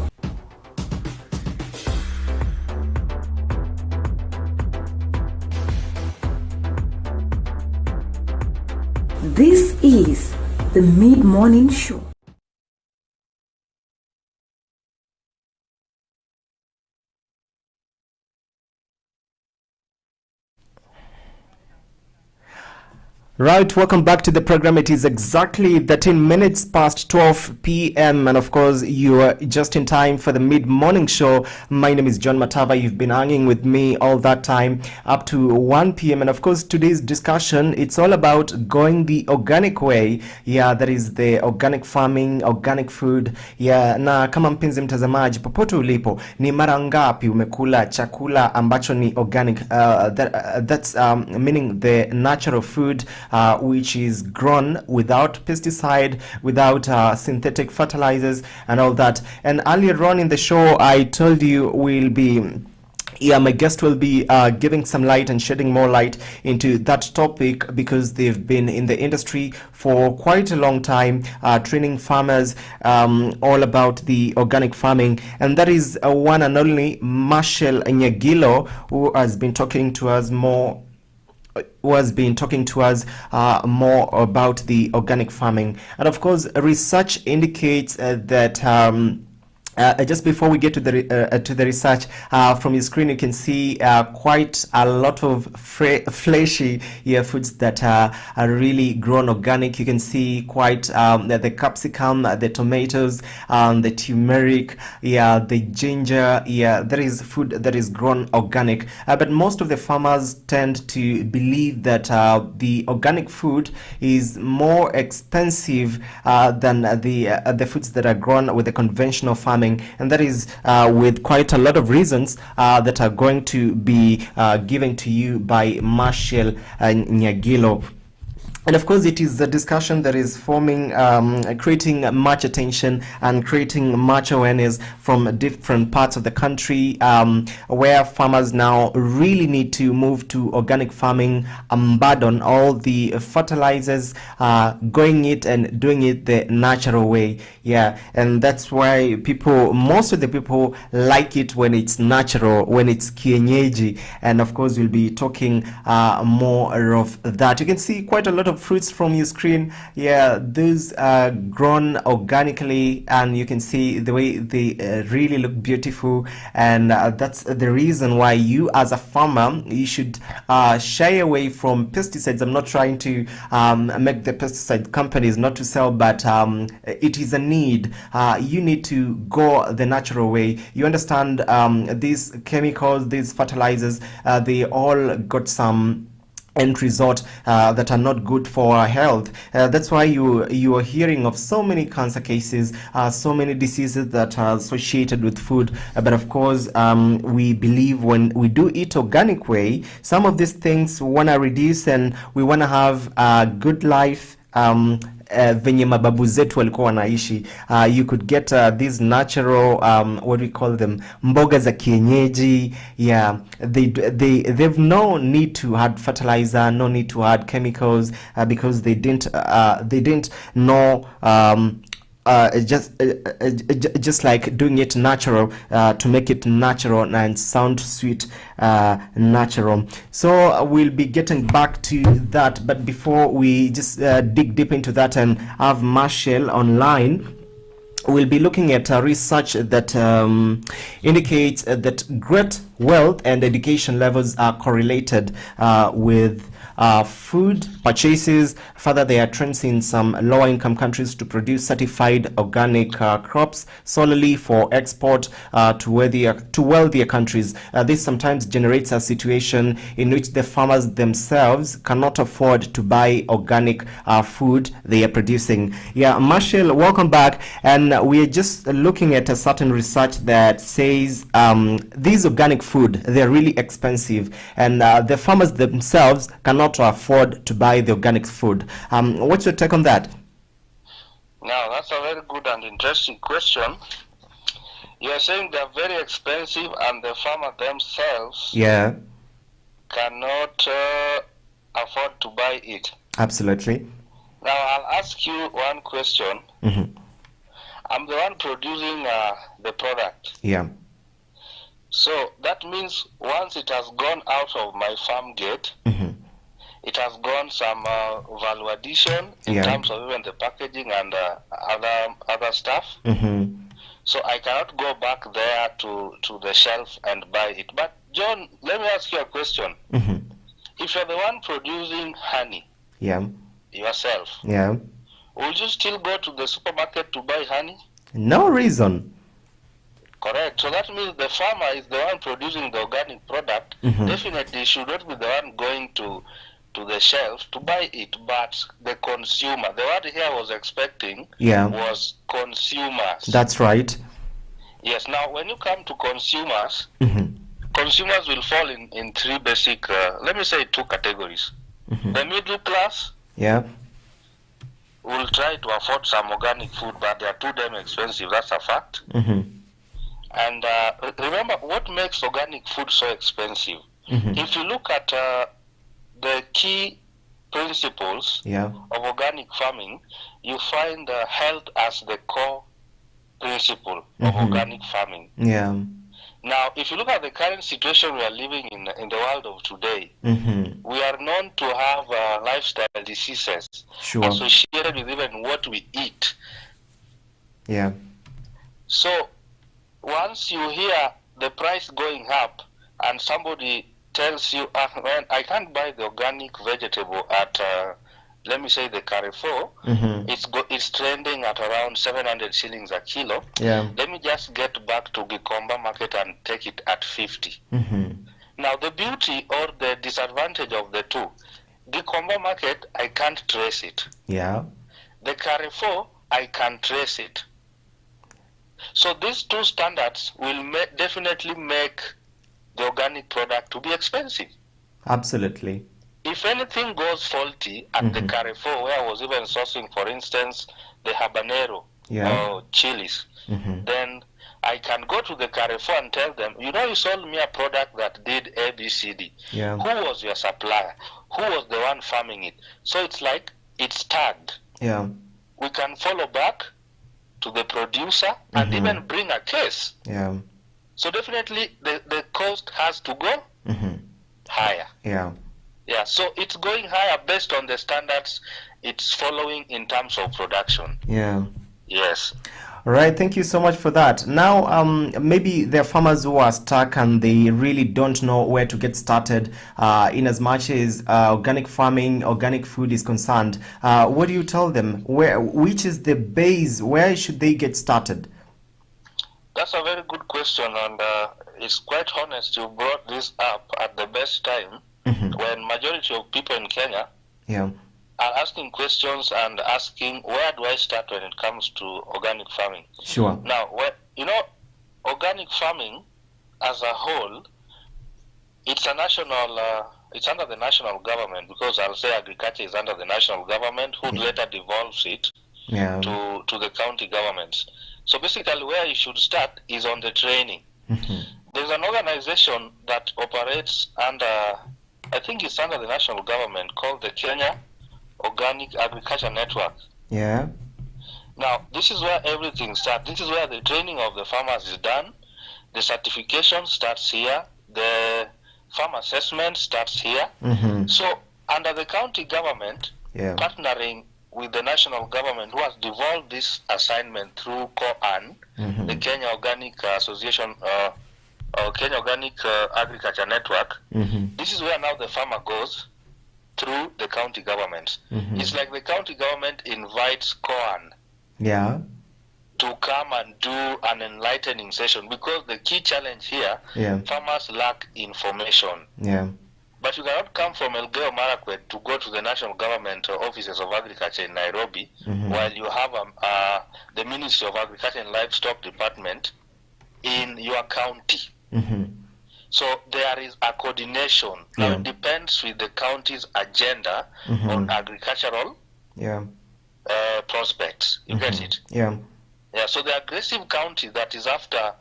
This is the Mid-Morning Show. Right, welcome back to the program. It is exactly 13 minutes past 12 p.m. and of course you are just in time for the mid-morning show. My name is John Matava. You've been hanging with me all that time up to 1 p.m. and of course today's discussion, it's all about going the organic way. Yeah, that is the organic farming, organic food. Yeah, na kama mpenzi mtazamaji popote ulipo, ni mara ngapi umekula chakula ambacho ni organic, that's meaning the natural food which is grown without pesticide, without synthetic fertilizers and all that. And earlier on in the show, I told you my guest will be giving some light and shedding more light into that topic because they've been in the industry for quite a long time, training farmers all about the organic farming. And that is one and only Marshall Nyagilo, who has been talking to us more about the organic farming. And of course, research indicates that just before we get to the research, from your screen you can see quite a lot of fleshy foods that are really grown organic. You can see quite the capsicum, the tomatoes, the turmeric, the ginger. There is food that is grown organic, but most of the farmers tend to believe that the organic food is more expensive than the foods that are grown with the conventional farming. And that is with quite a lot of reasons that are going to be given to you by Marshall Nyagilo. And of course, it is a discussion that is forming, creating much attention and creating much awareness from different parts of the country, where farmers now really need to move to organic farming, abandon all the fertilizers, going it and doing it the natural way. Yeah, and that's why most of the people like it when it's natural, when it's kienyeji. And of course, we'll be talking more of that. You can see quite a lot of fruits from your screen. Those are grown organically, and you can see the way they really look beautiful. And that's the reason why you as a farmer, you should shy away from pesticides. I'm not trying to make the pesticide companies not to sell, but it is a need. You need to go the natural way. You understand, these chemicals, these fertilizers, they all got some end result that are not good for our health. That's why you are hearing of so many cancer cases, so many diseases that are associated with food. But of course, we believe when we do eat organic way, some of these things we want to reduce and we want to have a good life. Venye mababu zetu walikuwa wanaishi, you could get these natural, what we call them, mboga za kienyeji. They've no need to add fertilizer, no need to add chemicals, because they didn't know just like doing it natural, to make it natural and sound sweet, natural. So we'll be getting back to that, but before we just dig deep into that and have Marshall online, we'll be looking at research that indicates that great wealth and education levels are correlated with food purchases. Further, there are trends in some lower income countries to produce certified organic crops solely for export to wealthier countries. This sometimes generates a situation in which the farmers themselves cannot afford to buy organic food they are producing. Marshall, welcome back. And we are just looking at a certain research that says these organic food, they're really expensive, and the farmers themselves cannot afford to buy the organic food. What's your take on that? Now, that's a very good and interesting question. You are saying they're very expensive and the farmer themselves cannot afford to buy it. Absolutely. Now, I'll ask you one question. I'm the one producing the product. So that means once it has gone out of my farm gate, it has gone some value addition in terms of even the packaging and other stuff. So I cannot go back there to the shelf and buy it. But John, let me ask you a question. If you're the one producing honey, Yeah. yourself, Yeah. will you still go to the supermarket to buy honey? No reason. Correct. So that means the farmer is the one producing the organic product. Definitely should not be the one going to the shelf to buy it, but the consumer. The word here I was expecting was consumers. That's right. Yes. Now, when you come to consumers, consumers will fall in three basic, let me say 2 categories. The middle class will try to afford some organic food, but they are too damn expensive. That's a fact. And remember, what makes organic food so expensive? If you look at the key principles of organic farming, you find health as the core principle of organic farming. Now, if you look at the current situation we are living in the world of today, we are known to have lifestyle diseases associated with even what we eat. So, once you hear the price going up and somebody tells you, man, I can't buy the organic vegetable at, let me say, the Carrefour, it's trending at around 700 shillings a kilo. Let me just get back to Gikomba market and take it at 50. Now, the beauty or the disadvantage of the two, Gikomba market, I can't trace it. The Carrefour, I can trace it. So these two standards will definitely make the organic product to be expensive. Absolutely. If anything goes faulty at the Carrefour, where I was even sourcing, for instance, the habanero or chilies, then I can go to the Carrefour and tell them, you know, you sold me a product that did A, B, C, D. Who was your supplier? Who was the one farming it? So it's like it's tagged. We can follow back to the producer and even bring a case. So definitely the cost has to go higher. So it's going higher based on the standards it's following in terms of production. Yes. All right, thank you so much for that. Now, maybe there are farmers who are stuck and they really don't know where to get started in as much as organic farming, organic food is concerned. What do you tell them? Which is the base? Where should they get started? That's a very good question, and it's quite honest. You brought this up at the best time when majority of people in Kenya are asking questions and asking, where do I start when it comes to organic farming? Now, you know, organic farming as a whole, it's a national, it's under the national government, because I'll say agriculture is under the national government, who later devolves it to the county governments. So basically where you should start is on the training. There's an organization that operates under, I think it's under the national government, called the Kenya Organic Agriculture Network. Now, this is where everything starts. This is where the training of the farmers is done. The certification starts here. The farm assessment starts here. So, under the county government, partnering with the national government, who has devolved this assignment through COAN, the Kenya Organic Association, or Kenya Organic Agriculture Network, this is where now the farmer goes through the county government. It's like the county government invites COAN to come and do an enlightening session, because the key challenge here, farmers lack information. But you cannot come from Elgeyo Marakwet to go to the national government offices of agriculture in Nairobi, while you have the Ministry of Agriculture and Livestock Department in your county. So there is a coordination. Now it depends with the county's agenda on agricultural prospects. You get it? So the aggressive county that is after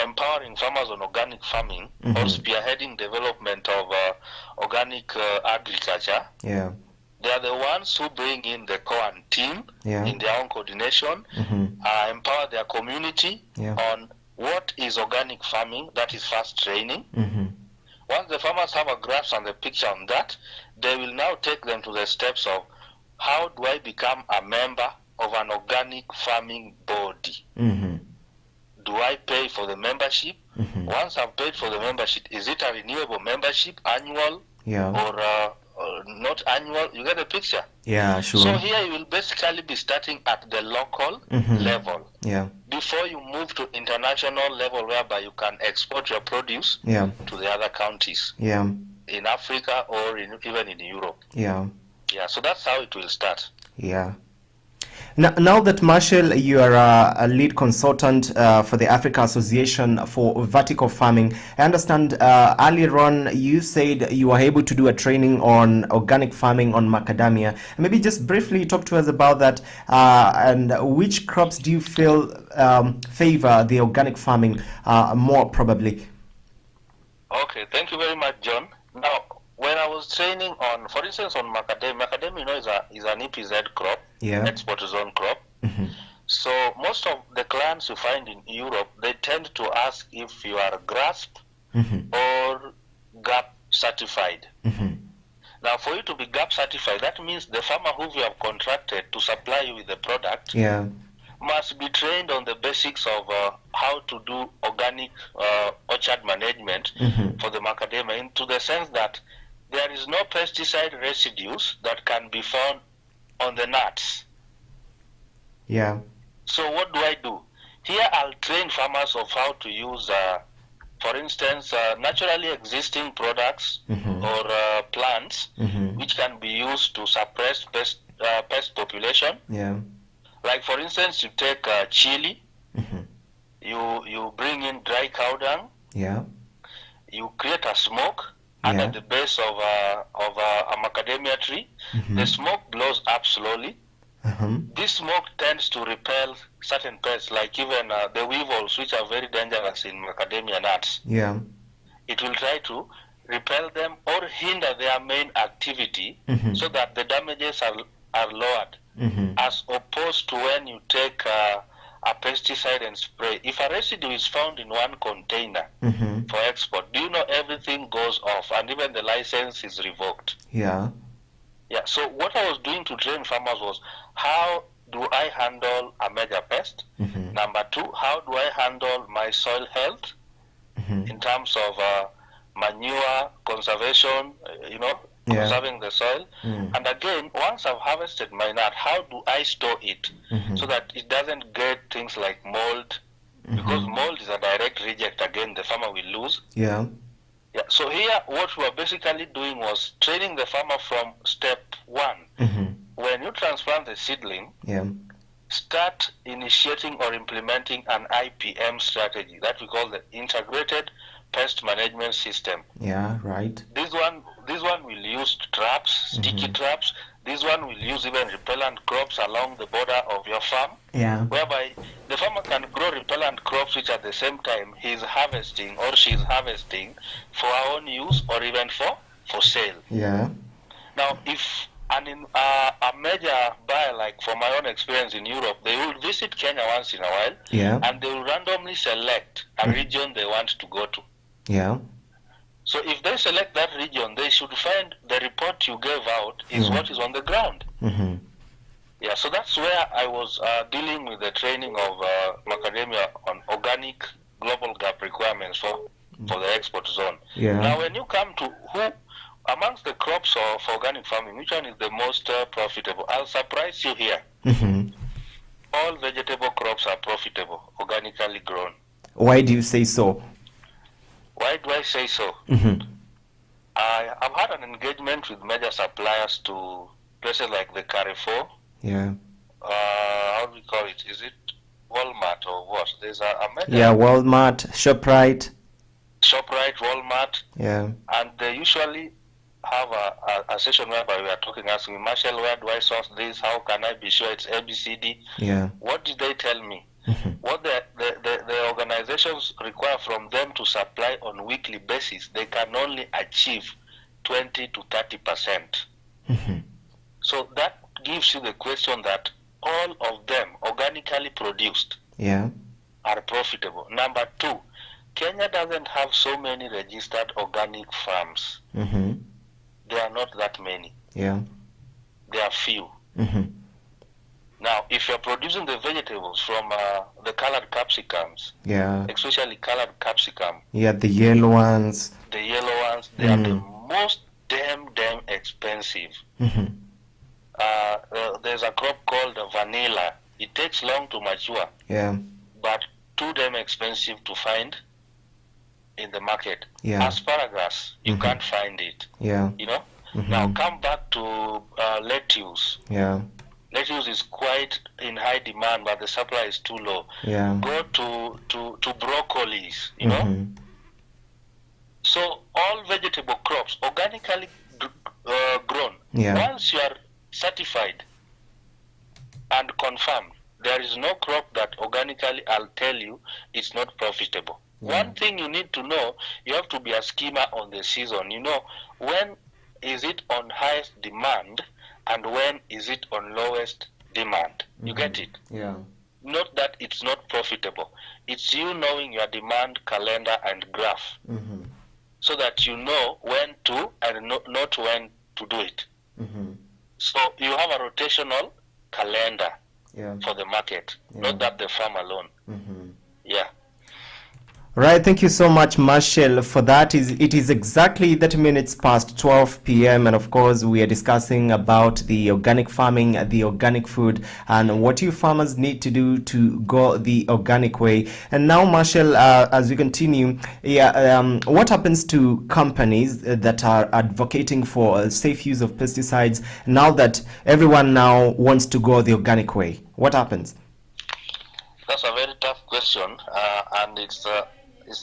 empowering farmers on organic farming or spearheading development of organic agriculture, they are the ones who bring in the COAN team in their own coordination, empower their community on what is organic farming. That is first training. Once the farmers have a grasp and the picture on that, they will now take them to the steps of, how do I become a member of an organic farming body? Do I pay for the membership? Once I've paid for the membership, is it a renewable membership, annual, not annual. You get the picture? Yeah, sure. So here you will basically be starting at the local level. Yeah. Before you move to international level, whereby you can export your produce Yeah. to the other countries Yeah. in Africa or even in Europe. Yeah. Yeah, so that's how it will start. Yeah. Now that, Marshall, you are a lead consultant for the Africa Association for Vertical Farming, I understand earlier on you said you were able to do a training on organic farming on macadamia. Maybe just briefly talk to us about that, and which crops do you feel favor the organic farming more probably? Okay, thank you very much, John. Now, when I was training on, for instance, on macadamia, you know, is an EPZ crop, Yeah. export zone crop. So most of the clients you find in Europe, they tend to ask if you are GRASP or GAP certified. Now, for you to be GAP certified, that means the farmer who you have contracted to supply you with the product Yeah. must be trained on the basics of how to do organic orchard management for the macadamia, to the sense that there is no pesticide residues that can be found on the nuts. Yeah. So what do I do? Here I'll train farmers of how to use, for instance, naturally existing products or plants which can be used to suppress pest population. Yeah. Like for instance, you take chili, you bring in dry cow dung, Yeah. you create a smoke under the base of a macadamia tree. The smoke blows up slowly. This smoke tends to repel certain pests, like even the weevils, which are very dangerous in macadamia nuts. Yeah. It will try to repel them or hinder their main activity so that the damages are lowered, as opposed to when you take a pesticide and spray. If a residue is found in one container for export, do you know everything goes off and even the license is revoked? Yeah. Yeah, so what I was doing to train farmers was, how do I handle a major pest? Number two, how do I handle my soil health in terms of manure, conservation, conserving the soil? And again, once I've harvested my nut, how do I store it so that it doesn't get things like mold? Because mold is a direct reject, again, the farmer will lose. Yeah. Yeah, so here what we were basically doing was training the farmer from step one. When you transplant the seedling, start initiating or implementing an IPM strategy that we call the Integrated Pest Management System. Yeah, right. This one will use traps, sticky traps. This one will use even repellent crops along the border of your farm. Yeah. Whereby the farmer can grow repellent crops which at the same time he's harvesting or she's harvesting for our own use or even for sale. Yeah. Now, if a major buyer, like from my own experience in Europe, they will visit Kenya once in a while, and they will randomly select a region they want to go to. Yeah. So if they select that region, they should find the report you gave out is what is on the ground. Yeah, so that's where I was dealing with the training of macadamia on organic global gap requirements for the export zone. Yeah. Now, when you come to who amongst the crops of organic farming, which one is the most profitable? I'll surprise you here. All vegetable crops are profitable, organically grown. Why do you say so? Why do I say so? I've had an engagement with major suppliers to places like the Carrefour. Yeah. How do we call it? Is it Walmart or what? There's a major... Yeah, Walmart, ShopRite, Walmart. Yeah. And they usually have a session whereby we are talking, asking me, Marshall, where do I source this? How can I be sure it's ABCD? Yeah. What did they tell me? What the organizations require from them to supply on weekly basis, they can only achieve 20 to 30%. So that gives you the question that all of them organically produced are profitable. Number two, Kenya doesn't have so many registered organic farms. There are not that many. Yeah. There are few. Now, if you're producing the vegetables from the colored capsicums, especially colored capsicum, the yellow ones, they are the most damn expensive. Mm-hmm. There's a crop called vanilla. It takes long to mature, Yeah. but too damn expensive to find in the market. Yeah. Asparagus, you can't find it. Yeah. You know. Now come back to lettuce. Yeah. Lettuce is quite in high demand, but the supply is too low. Yeah. Go to broccolis, you know. So all vegetable crops, organically grown, Yeah. once you are certified and confirmed, there is no crop that organically, I'll tell you, it's not profitable. One thing you need to know, you have to be a schemer on the season. You know, when is it on highest demand and when is it on lowest demand? You get it? Yeah. Not that it's not profitable. It's you knowing your demand calendar and graph so that you know when to and not when to do it. So you have a rotational calendar for the market, not that the farm alone. Yeah. Right, thank you so much, Marshall, for that. It is exactly 30 minutes past 12 p.m. and of course we are discussing about the organic farming, the organic food, and what you farmers need to do to go the organic way. And now, Marshall, as we continue, what happens to companies that are advocating for safe use of pesticides now that everyone now wants to go the organic way? What happens? That's a very tough question, and it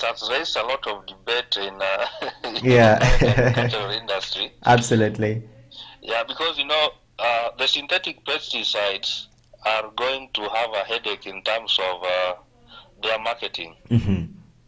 has raised a lot of debate in the agricultural industry. Absolutely. Yeah, because you know the synthetic pesticides are going to have a headache in terms of their marketing.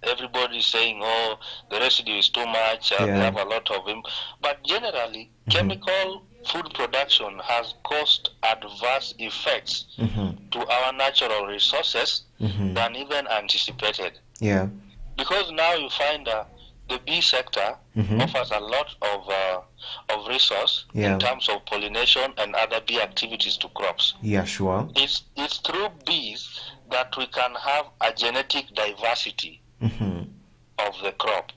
Everybody is saying, "Oh, the residue is too much. They have a lot of them." But generally, chemical food production has caused adverse effects to our natural resources than even anticipated. Yeah. Because now you find the bee sector offers a lot of resource in terms of pollination and other bee activities to crops. Yeah, sure. It's through bees that we can have a genetic diversity of the crop.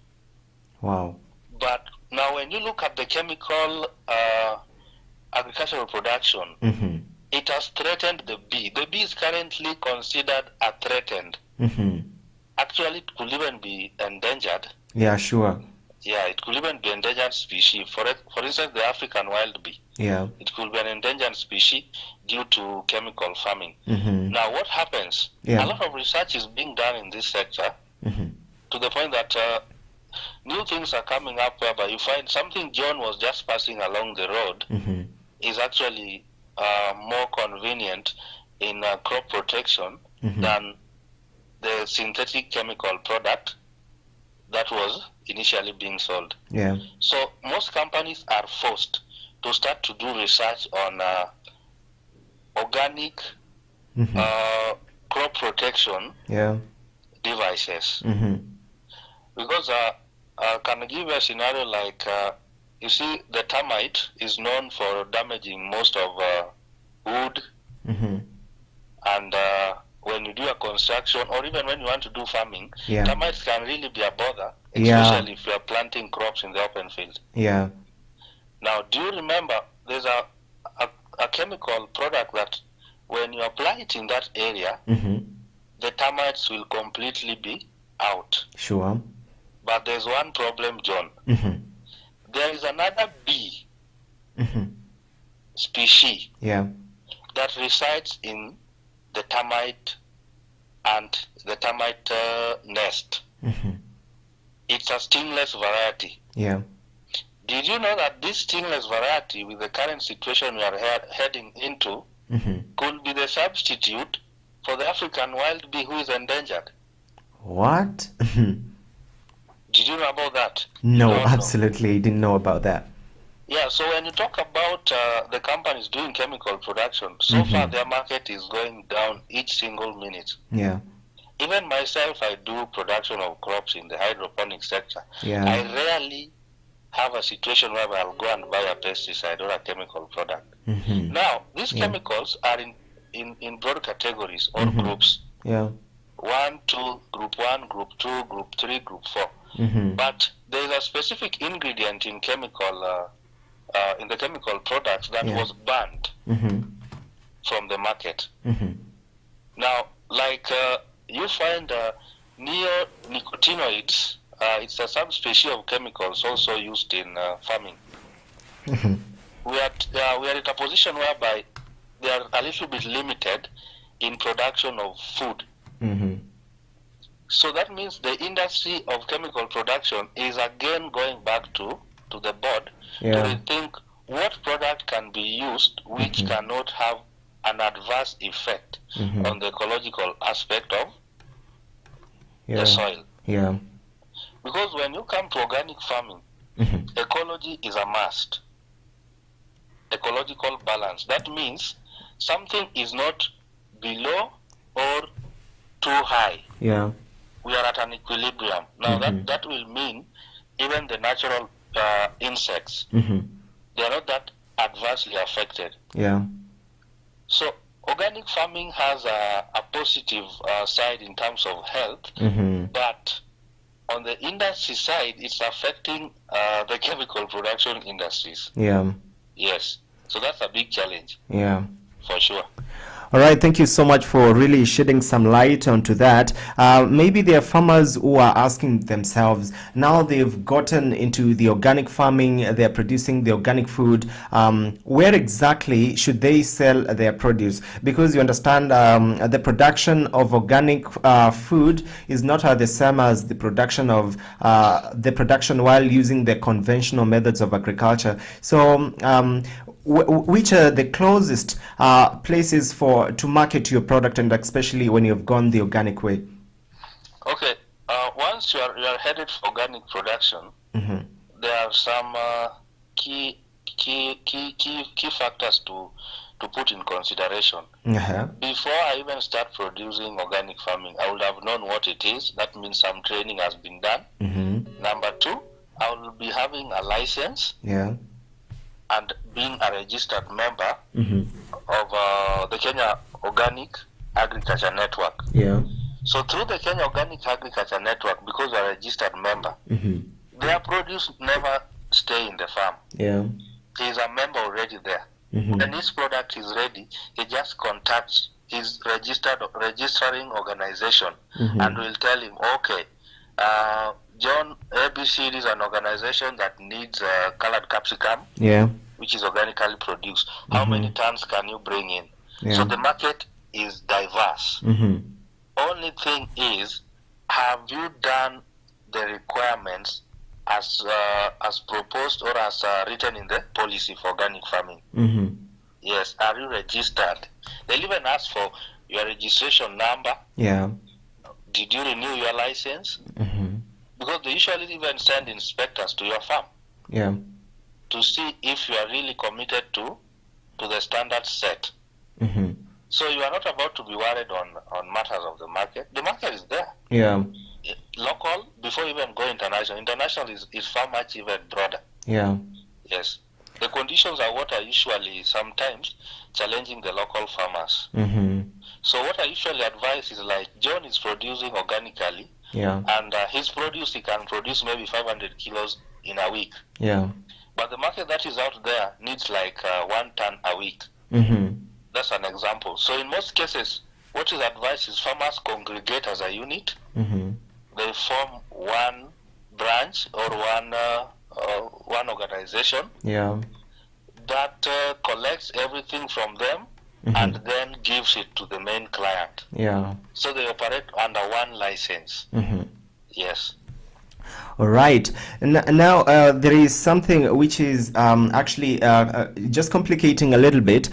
Wow. But now when you look at the chemical agricultural production, it has threatened the bee. The bee is currently considered a threatened. Actually, it could even be endangered. Yeah, sure. Yeah, it could even be endangered species. For instance, the African wild bee. Yeah. It could be an endangered species due to chemical farming. Now, what happens? A lot of research is being done in this sector to the point that new things are coming up whereby you find something John was just passing along the road is actually more convenient in crop protection than the synthetic chemical product that was initially being sold. Yeah. So most companies are forced to start to do research on organic crop protection devices. Because can I give you a scenario like, you see, the termite is known for damaging most of wood and when you do a construction or even when you want to do farming, termites can really be a bother, especially if you are planting crops in the open field. Yeah. Now, do you remember there's a chemical product that when you apply it in that area, the termites will completely be out. Sure. But there's one problem, John. There is another bee species that resides in the termite and the termite nest. It's a stingless variety. Yeah. Did you know that this stingless variety, with the current situation we are heading into, could be the substitute for the African wild bee who is endangered? What? Did you know about that? No, absolutely didn't know about that. Yeah, so when you talk about the companies doing chemical production, so far their market is going down each single minute. Yeah. Even myself, I do production of crops in the hydroponic sector. Yeah. I rarely have a situation where I'll go and buy a pesticide or a chemical product. Now, these chemicals are in broad categories or groups. Yeah. Group 1, Group 2, Group 3, Group 4. But there is a specific ingredient in in the chemical products that was banned from the market. Now, like you find neonicotinoids, it's a subspecies of chemicals also used in farming. We are at a position whereby they are a little bit limited in production of food. So that means the industry of chemical production is again going back to the board to rethink what product can be used which cannot have an adverse effect on the ecological aspect of the soil. Because when you come to organic farming, ecology is a must. Ecological balance. That means something is not below or too high. We are at an equilibrium. Now that will mean even the natural insects, they are not that adversely affected. So organic farming has a positive side in terms of health, but on the industry side, it's affecting the chemical production industries. Yes. So that's a big challenge. For sure. All right, thank you so much for really shedding some light onto that. Maybe there are farmers who are asking themselves, now they've gotten into the organic farming, they're producing the organic food, where exactly should they sell their produce? Because you understand the production of organic food is not the same as the production of while using the conventional methods of agriculture. So which are the closest places to market your product, and especially when you've gone the organic way? Okay, once you are headed for organic production, there are some key factors to put in consideration. Before I even start producing organic farming, I would have known what it is. That means some training has been done. Number two, I will be having a license. And being a registered member of the Kenya Organic Agriculture Network. So through the Kenya Organic Agriculture Network, because you're a registered member, their produce never stay in the farm. He's a member already there. When his product is ready, he just contacts his registering organization and will tell him, okay, John, ABC is an organization that needs colored capsicum, which is organically produced. How many tons can you bring in? So the market is diverse. Only thing is, have you done the requirements as proposed or as written in the policy for organic farming? Yes. Are you registered? They'll even ask for your registration number. Did you renew your license? Because they usually even send inspectors to your farm to see if you are really committed to the standards set. So you are not about to be worried on matters of the market. The market is there. Local, before you even go international. International is far much even broader. Yes. The conditions are what are usually sometimes challenging the local farmers. So what I usually advise is like, John is producing organically, and his produce, he can produce maybe 500 kilos in a week. But the market that is out there needs like 1 ton a week. That's an example. So in most cases, what is advised is farmers congregate as a unit. They form one branch or one organization that collects everything from them and then gives it to the main client. So they operate under one license. Yes. All right. Now, there is something which is actually just complicating a little bit.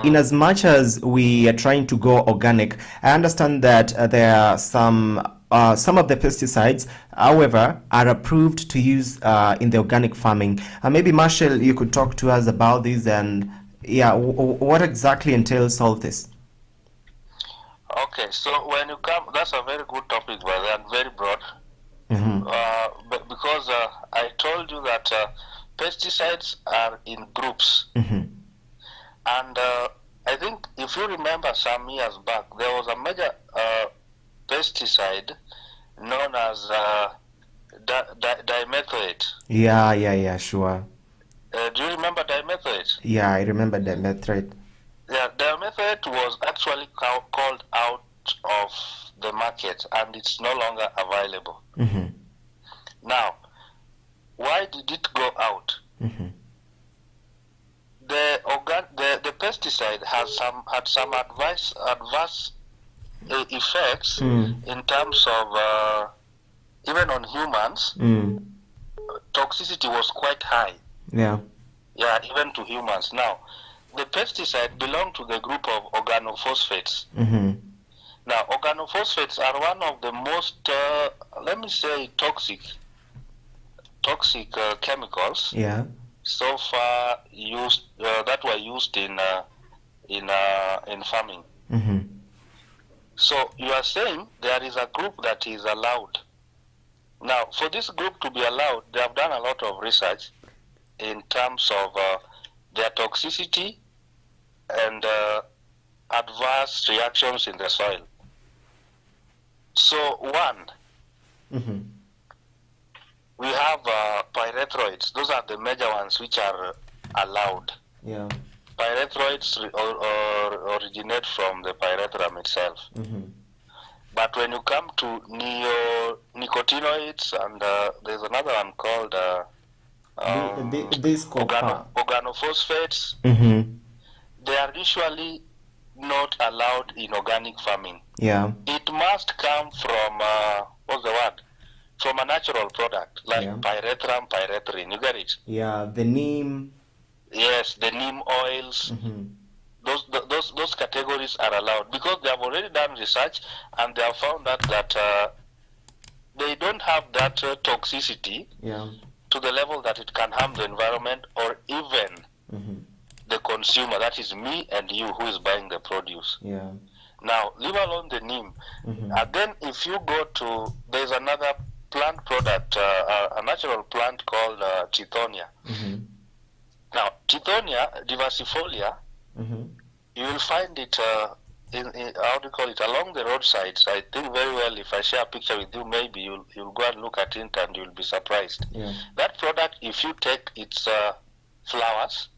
In as much as we are trying to go organic, I understand that there are some of the pesticides, however, are approved to use in the organic farming. Maybe Marshall, you could talk to us about this and what exactly entails all this. Okay, so when you come, that's a very good topic, brother, and very broad. But because I told you that pesticides are in groups, and I think if you remember some years back, there was a major pesticide known as Dimethoate. Yeah, sure. Do you remember dimethoate? Yeah, I remember the method. Yeah, dimethoate was actually called out of the market, and it's no longer available. Mm-hmm. Now, why did it go out? Mm-hmm. The pesticide had some adverse effects in terms of even on humans. Toxicity was quite high. Yeah, even to humans. Now, the pesticide belong to the group of organophosphates. mm-hmm. Now, organophosphates are one of the most, let me say, toxic chemicals Yeah. so far used that were used in farming. Mm-hmm. So you are saying there is a group that is allowed. Now, for this group to be allowed, they have done a lot of research in terms of their toxicity and adverse reactions in the soil. So one, Mm-hmm. we have pyrethroids. Those are the major ones which are allowed. Yeah. Pyrethroids originate from the pyrethrum itself. Mm-hmm. But when you come to neonicotinoids, and there's another one called This copper. organophosphates, Mm-hmm. they are usually not allowed in organic farming. Yeah. It must come from, what's the word? From a natural product, like pyrethrum, pyrethrin. You get it? Yeah, the neem. Yes, the neem oils. Mm-hmm. Those categories are allowed because they have already done research and they have found that they don't have that toxicity to the level that it can harm the environment or even the consumer, that is me and you who is buying the produce. Yeah. Now, leave alone the neem. And then if you go to, there's another plant product, a natural plant called Chitonya. Now, Chitonya diversifolia, you will find it how do you call it, along the roadsides. I think very well if I share a picture with you, maybe you'll go and look at it and you'll be surprised. Yeah. That product, if you take its flowers,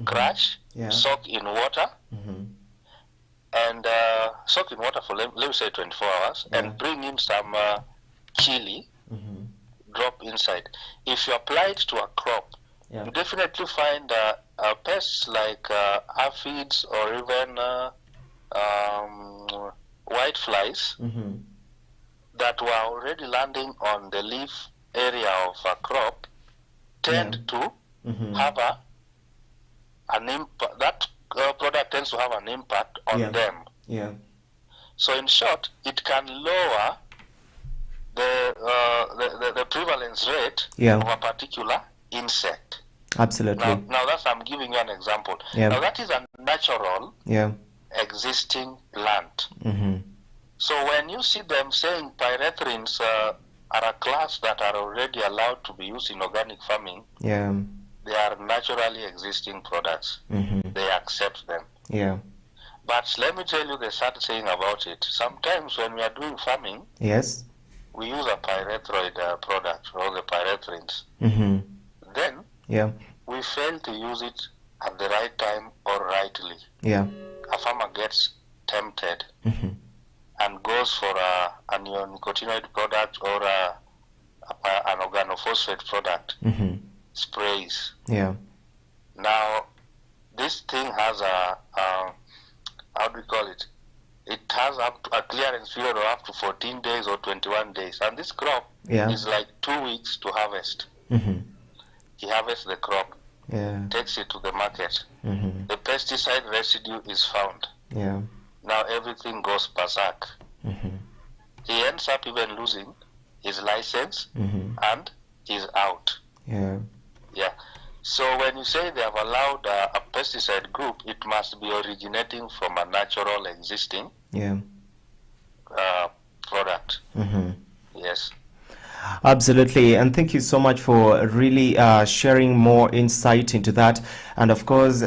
crush, soak in water, and soak in water for let me say 24 hours, and bring in some chili, drop inside. If you apply it to a crop, you definitely find pests like aphids or even white flies that were already landing on the leaf area of a crop tend to have an impact. That product tends to have an impact on them. Yeah. So in short, it can lower the prevalence rate of a particular insect. Absolutely. Now that's, I'm giving you an example. Now that is a natural existing plant. So when you see them saying pyrethrins are a class that are already allowed to be used in organic farming, they are naturally existing products. They accept them. But let me tell you the sad thing about it. Sometimes when we are doing farming, we use a pyrethroid product, or the pyrethrins. Then we fail to use it at the right time or rightly. A farmer gets tempted and goes for a neonicotinoid product or an organophosphate product, sprays. Now, this thing has how do we call it? It has up to a clearance period of up to 14 days or 21 days. And this crop is like 2 weeks to harvest. He harvests the crop, takes it to the market. The pesticide residue is found. Now everything goes berserk. He ends up even losing his license and he's out. So when you say they have allowed a pesticide group, it must be originating from a natural existing product. Yes. Absolutely, and thank you so much for really sharing more insight into that. And of course,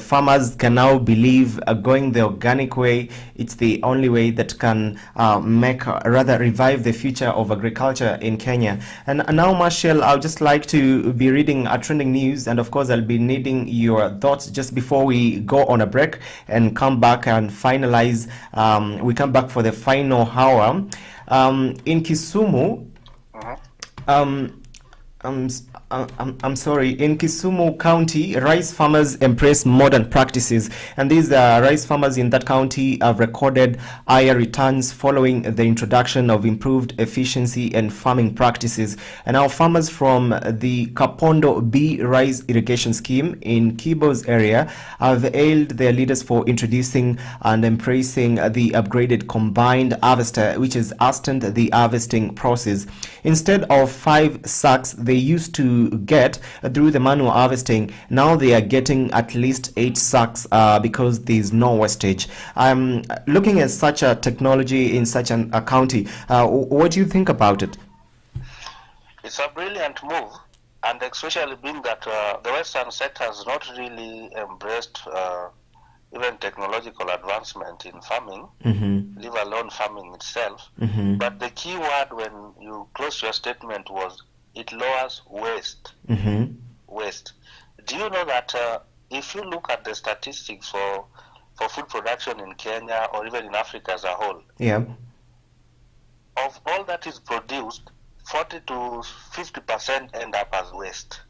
farmers can now believe going the organic way. It's the only way that can revive the future of agriculture in Kenya. And now, Marshall, I'd just like to be reading a trending news, and of course, I'll be needing your thoughts just before we go on a break and come back and finalize. We come back for the final hour. In Kisumu, I'm sorry. In Kisumu County, rice farmers embrace modern practices, and these rice farmers in that county have recorded higher returns following the introduction of improved efficiency and farming practices. And now farmers from the Kapondo B rice irrigation scheme in Kibo's area have hailed their leaders for introducing and embracing the upgraded combined harvester, which has hastened the harvesting process. Instead of 5 sacks they used to get through the manual harvesting, now they are getting at least 8 sacks because there is no wastage. Looking at such a technology in such a county, what do you think about it? It's a brilliant move, and especially being that the Western sector has not really embraced even technological advancement in farming, leave alone farming itself. But the key word when you close your statement was it lowers waste. Waste. Do you know that if you look at the statistics for food production in Kenya or even in Africa as a whole, of all that is produced, 40 to 50% end up as waste.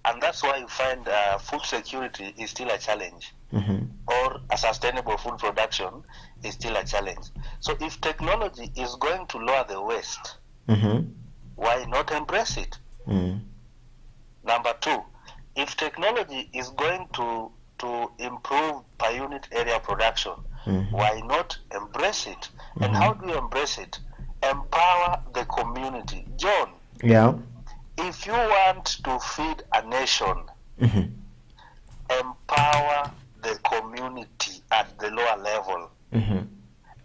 And that's why you find food security is still a challenge, or a sustainable food production is still a challenge. So if technology is going to lower the waste, why not embrace it? Number 2, if technology is going to improve per unit area production, why not embrace it? And how do you embrace it? Empower the community. John, if you want to feed a nation, empower the community at the lower level.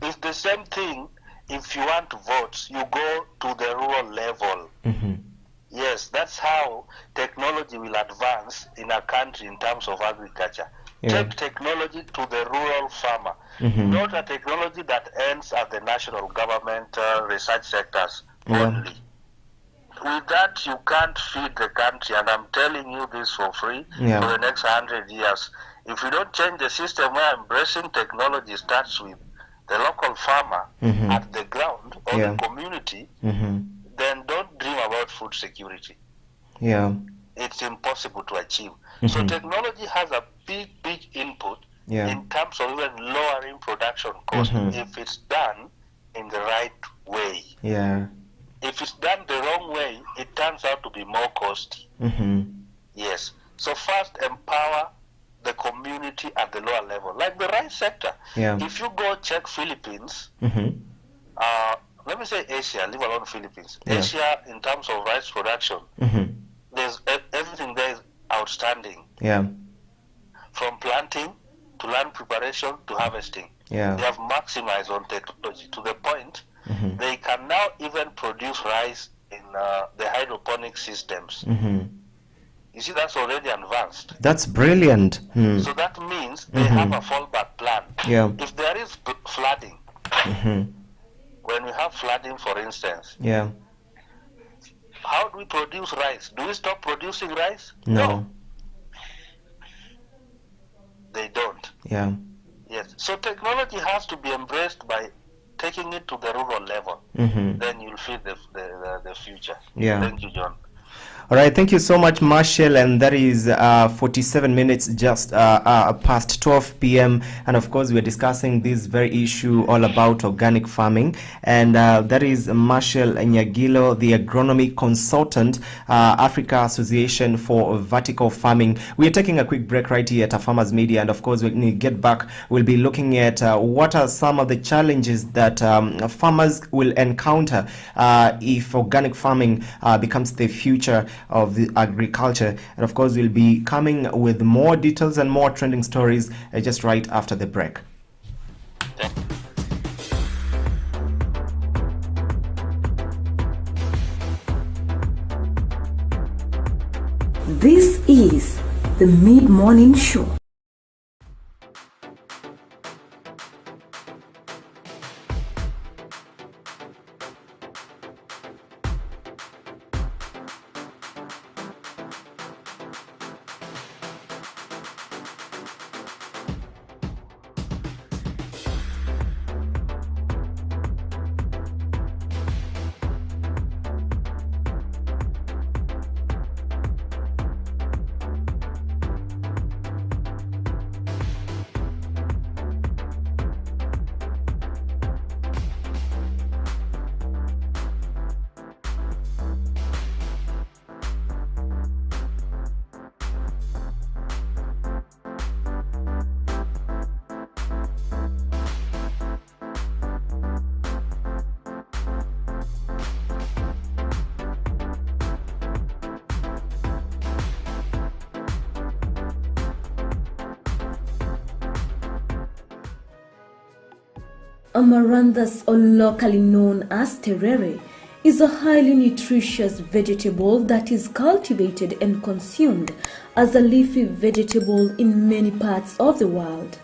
It's the same thing if you want votes, you go to the rural level. Yes, that's how technology will advance in a country in terms of agriculture. Take technology to the rural farmer, not a technology that ends at the national government research sectors only. With that, you can't feed the country, and I'm telling you this for free for the next 100 years. If you don't change the system where embracing technology starts with the local farmer at the ground or the community, then don't dream about food security. It's impossible to achieve. So technology has a big input in terms of even lowering production cost if it's done in the right way. If it's done the wrong way, it turns out to be more costly. Yes. So first, empower the community at the lower level, like the rice sector. If you go check Philippines, let me say Asia, leave alone Philippines. Asia, in terms of rice production, there's everything there is outstanding. From planting to land preparation to harvesting, they have maximized on technology to the point they can now even produce rice in the hydroponic systems. You see, that's already advanced. That's brilliant. So that means they have a fallback plan. If there is flooding, when we have flooding, for instance, how do we produce rice? Do we stop producing rice? No. They don't. Yes. So technology has to be embraced by taking it to the rural level. Then you'll feed the future. Thank you, John. All right, thank you so much, Marshall. And that is 47 minutes just past 12 p.m. And of course, we're discussing this very issue all about organic farming. And that is Marshall Nyagilo, the agronomy consultant, Africa Association for Vertical Farming. We are taking a quick break right here at Afarmers Media. And of course, when we get back, we'll be looking at what are some of the challenges that farmers will encounter if organic farming becomes the future of the agriculture. And of course, we'll be coming with more details and more trending stories just right after the break. This is the Mid-Morning Show. Amaranthus, or locally known as terere, is a highly nutritious vegetable that is cultivated and consumed as a leafy vegetable in many parts of the world.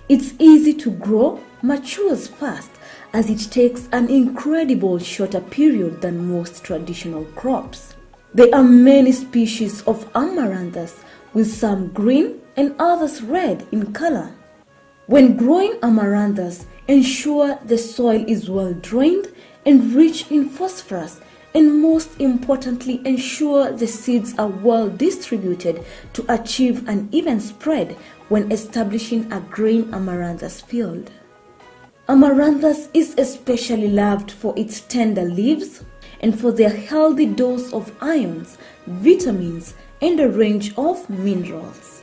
It's easy to grow, matures fast, as it takes an incredible shorter period than most traditional crops. There are many species of amaranthus, with some green and others red in color. When growing amaranthus, ensure the soil is well drained and rich in phosphorus, and most importantly, ensure the seeds are well distributed to achieve an even spread when establishing a grain amaranthus field. Amaranthus is especially loved for its tender leaves and for their healthy dose of ions, vitamins, and a range of minerals.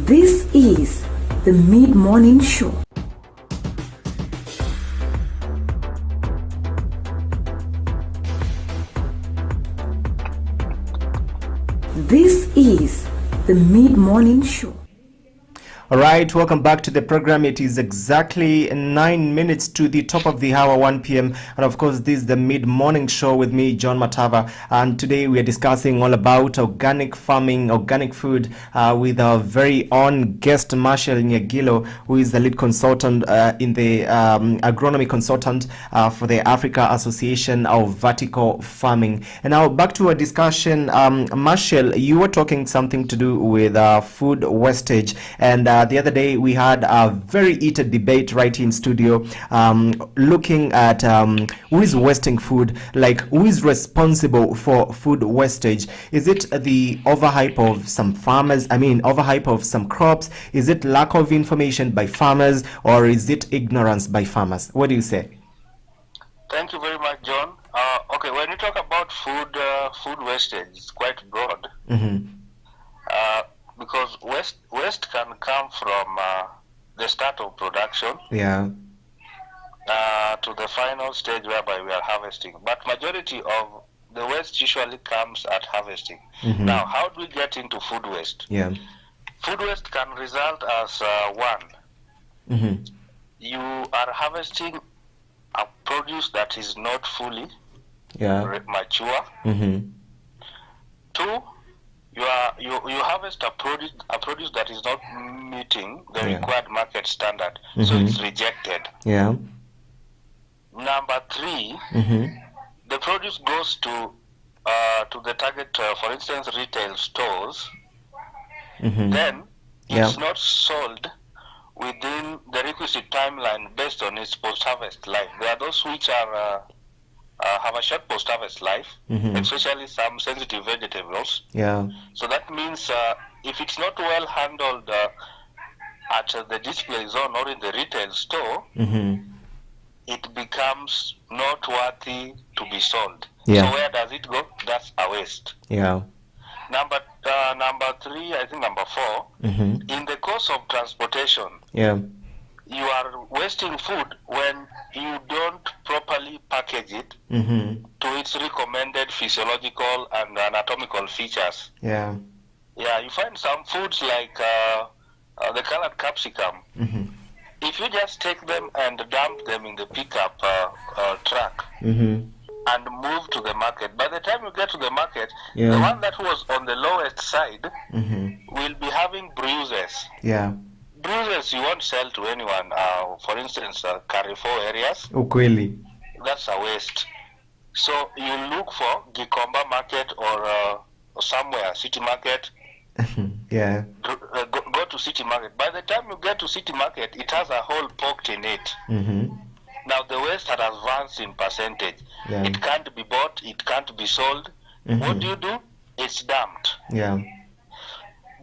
This is the Mid-Morning Show. This is the Mid-Morning Show. All right, welcome back to the program. It is exactly 9 minutes to the top of the hour, 1 p.m. And of course, this is the mid-morning show with me, John Matava. And today we are discussing all about organic farming, organic food, with our very own guest, Marshall Nyagilo, who is the lead consultant in the agronomy consultant for the Africa Association of Vertical Farming. And now back to our discussion. Marshall, you were talking something to do with food wastage, and the other day we had a very heated debate right in studio, looking at who is wasting food, like who is responsible for food wastage. Is it the overhype of some farmers, overhype of some crops? Is it lack of information by farmers, or is it ignorance by farmers? What do you say? Thank you very much, John. Okay, when you talk about food wastage, it's quite broad. Mm-hmm. Because waste can come from the start of production, Yeah. To the final stage whereby we are harvesting. But majority of the waste usually comes at harvesting. Mm-hmm. Now, how do we get into food waste? Yeah. Food waste can result as one. Mm-hmm. You are harvesting a produce that is not fully Yeah. mature. Mm-hmm. 2, you harvest a produce that is not meeting the required market standard, so it's rejected. Yeah. Number 3, the produce goes to the target, for instance, retail stores. Then it's not sold within the requisite timeline based on its post-harvest life. There are those which are have a short post-harvest life, especially some sensitive vegetables. Yeah. So that means if it's not well handled at the display zone or in the retail store, it becomes not worthy to be sold. Yeah. So where does it go? That's a waste. Yeah. Number 3, I think number 4, in the course of transportation, Yeah. you are wasting food when you don't properly package it to its recommended physiological and anatomical features. Yeah. Yeah, you find some foods like the colored capsicum. If you just take them and dump them in the pickup truck and move to the market, by the time you get to the market, the one that was on the lowest side will be having bruises. Yeah. Bruises you won't sell to anyone. For instance, Carrefour areas. Ukweli. That's a waste. So you look for Gikomba market or somewhere, City Market. Yeah. Go to City Market. By the time you get to City Market, it has a hole poked in it. Now the waste had advanced in percentage. Yeah. It can't be bought. It can't be sold. What do? It's dumped. Yeah.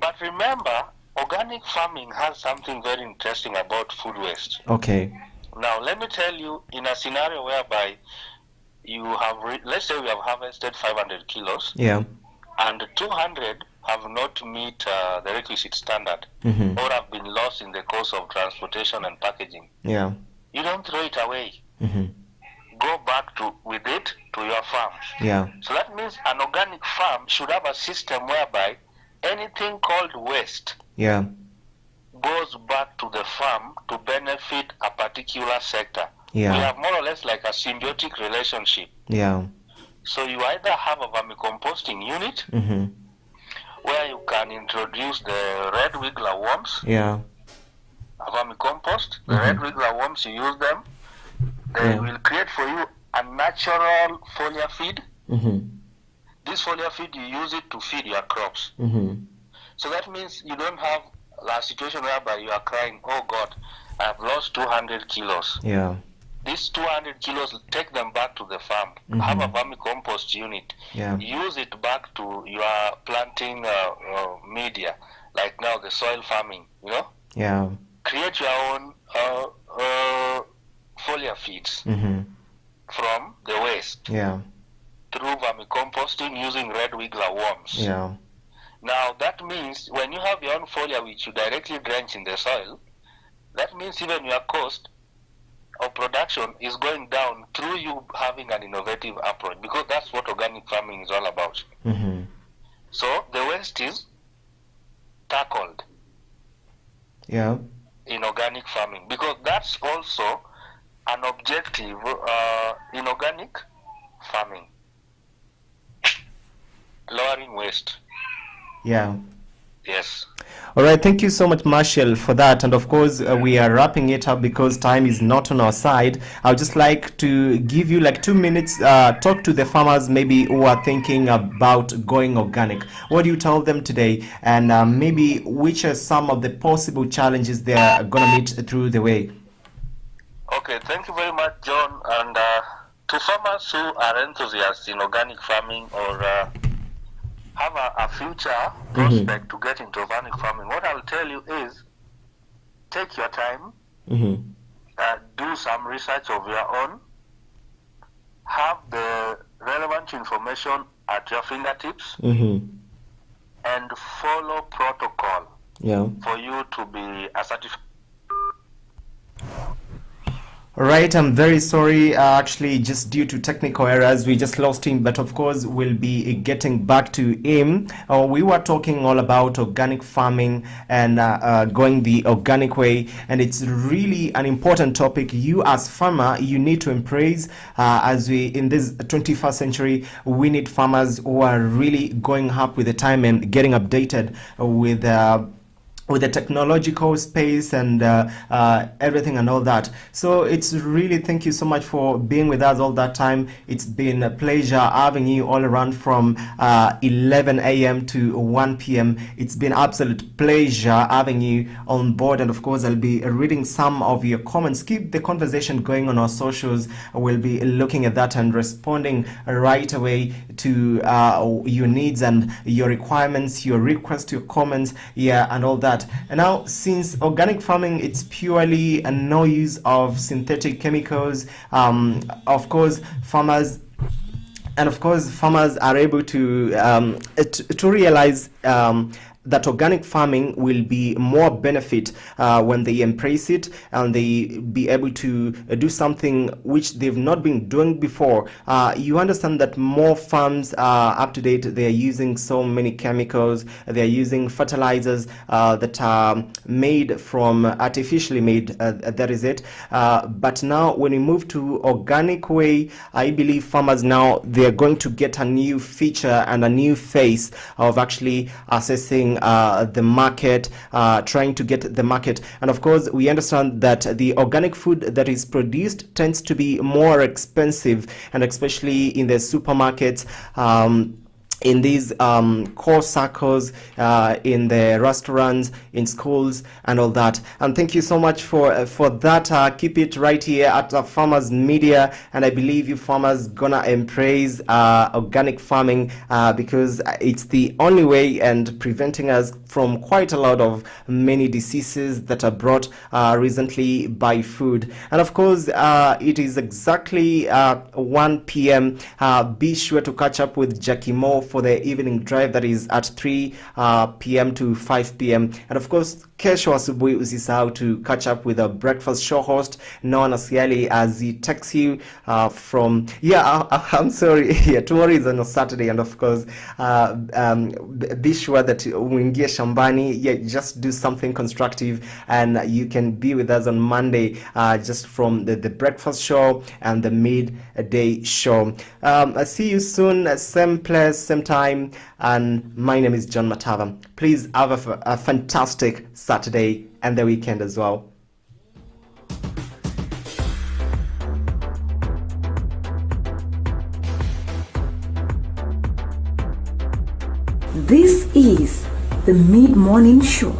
But remember, organic farming has something very interesting about food waste. Okay. Now, let me tell you, in a scenario whereby you have, let's say we have harvested 500 kilos, Yeah. and 200 have not meet the requisite standard, or have been lost in the course of transportation and packaging. Yeah. You don't throw it away. Go back with it to your farm. Yeah. So that means an organic farm should have a system whereby anything called waste Yeah. goes back to the farm to benefit a particular sector. Yeah. We have more or less like a symbiotic relationship. Yeah. So you either have a vermicomposting unit where you can introduce the red wiggler worms, Yeah. a vermicompost, the red wiggler worms, you use them, they will create for you a natural foliar feed. This foliar feed, you use it to feed your crops. So that means you don't have a situation whereby you are crying, oh God, I've lost 200 kilos. Yeah. These 200 kilos, take them back to the farm. Have a vermicompost unit. Yeah. Use it back to your planting media, like now the soil farming, you know? Yeah. Create your own foliar feeds from the waste Yeah. through vermicomposting using red wiggler worms. Yeah. Now that means when you have your own foliar which you directly drench in the soil, that means even your cost of production is going down through you having an innovative approach, because that's what organic farming is all about. So the waste is tackled Yeah. in organic farming, because that's also an objective in organic farming, lowering waste. Yeah. Yes. All right, thank you so much, Marshall, for that. And of course, we are wrapping it up because time is not on our side. I would just like to give you like 2 minutes, talk to the farmers maybe who are thinking about going organic. What do you tell them today? And maybe which are some of the possible challenges they are going to meet through the way? Okay, thank you very much, John. And to farmers who are enthusiasts in organic farming or have a future prospect to get into organic farming, what I'll tell you is take your time, do some research of your own, have the relevant information at your fingertips, and follow protocol for you to be a certified. Right, I'm very sorry. Actually, just due to technical errors, we just lost him. But of course, we'll be getting back to him. We were talking all about organic farming and going the organic way, and it's really an important topic. You, as farmer, you need to embrace. As we in this 21st century, we need farmers who are really going up with the time and getting updated with the technological space and everything and all that. So it's really, thank you so much for being with us all that time. It's been a pleasure having you all around from 11 a.m. to 1 p.m. It's been absolute pleasure having you on board, and of course I'll be reading some of your comments. Keep the conversation going on our socials. We'll be looking at that and responding right away to your needs and your requirements, your requests, your comments, yeah, and all that. And now, since organic farming, it's purely a no use of synthetic chemicals, of course farmers are able to realize that organic farming will be more benefit when they embrace it and they be able to do something which they've not been doing before. You understand that more farms are up to date. They are using so many chemicals. They are using fertilizers that are made from artificially made. That is it. But now, when we move to organic way, I believe farmers now, they are going to get a new feature and a new face of actually assessing the market, trying to get the market. And of course, we understand that the organic food that is produced tends to be more expensive, and especially in the supermarkets, in these core circles, in the restaurants, in schools, and all that. And thank you so much for that. Keep it right here at Farmers Media, and I believe you farmers gonna embrace organic farming because it's the only way and preventing us from quite a lot of many diseases that are brought recently by food. And of course, it is exactly 1 p.m. Be sure to catch up with Jackie Moore for the evening drive, that is at 3 p.m. to 5 p.m. And of course, kesho asubuhi usisahau to catch up with a breakfast show host known as Yali, as he texts you from I'm sorry, yeah, tomorrow is on a Saturday, and of course be sure that uingie shambani, yeah, just do something constructive, and you can be with us on Monday just from the breakfast show and the midday show. I see you soon, same place, same time, and my name is John Matava. Please have a fantastic Saturday and the weekend as well. This is the Mid-Morning Show.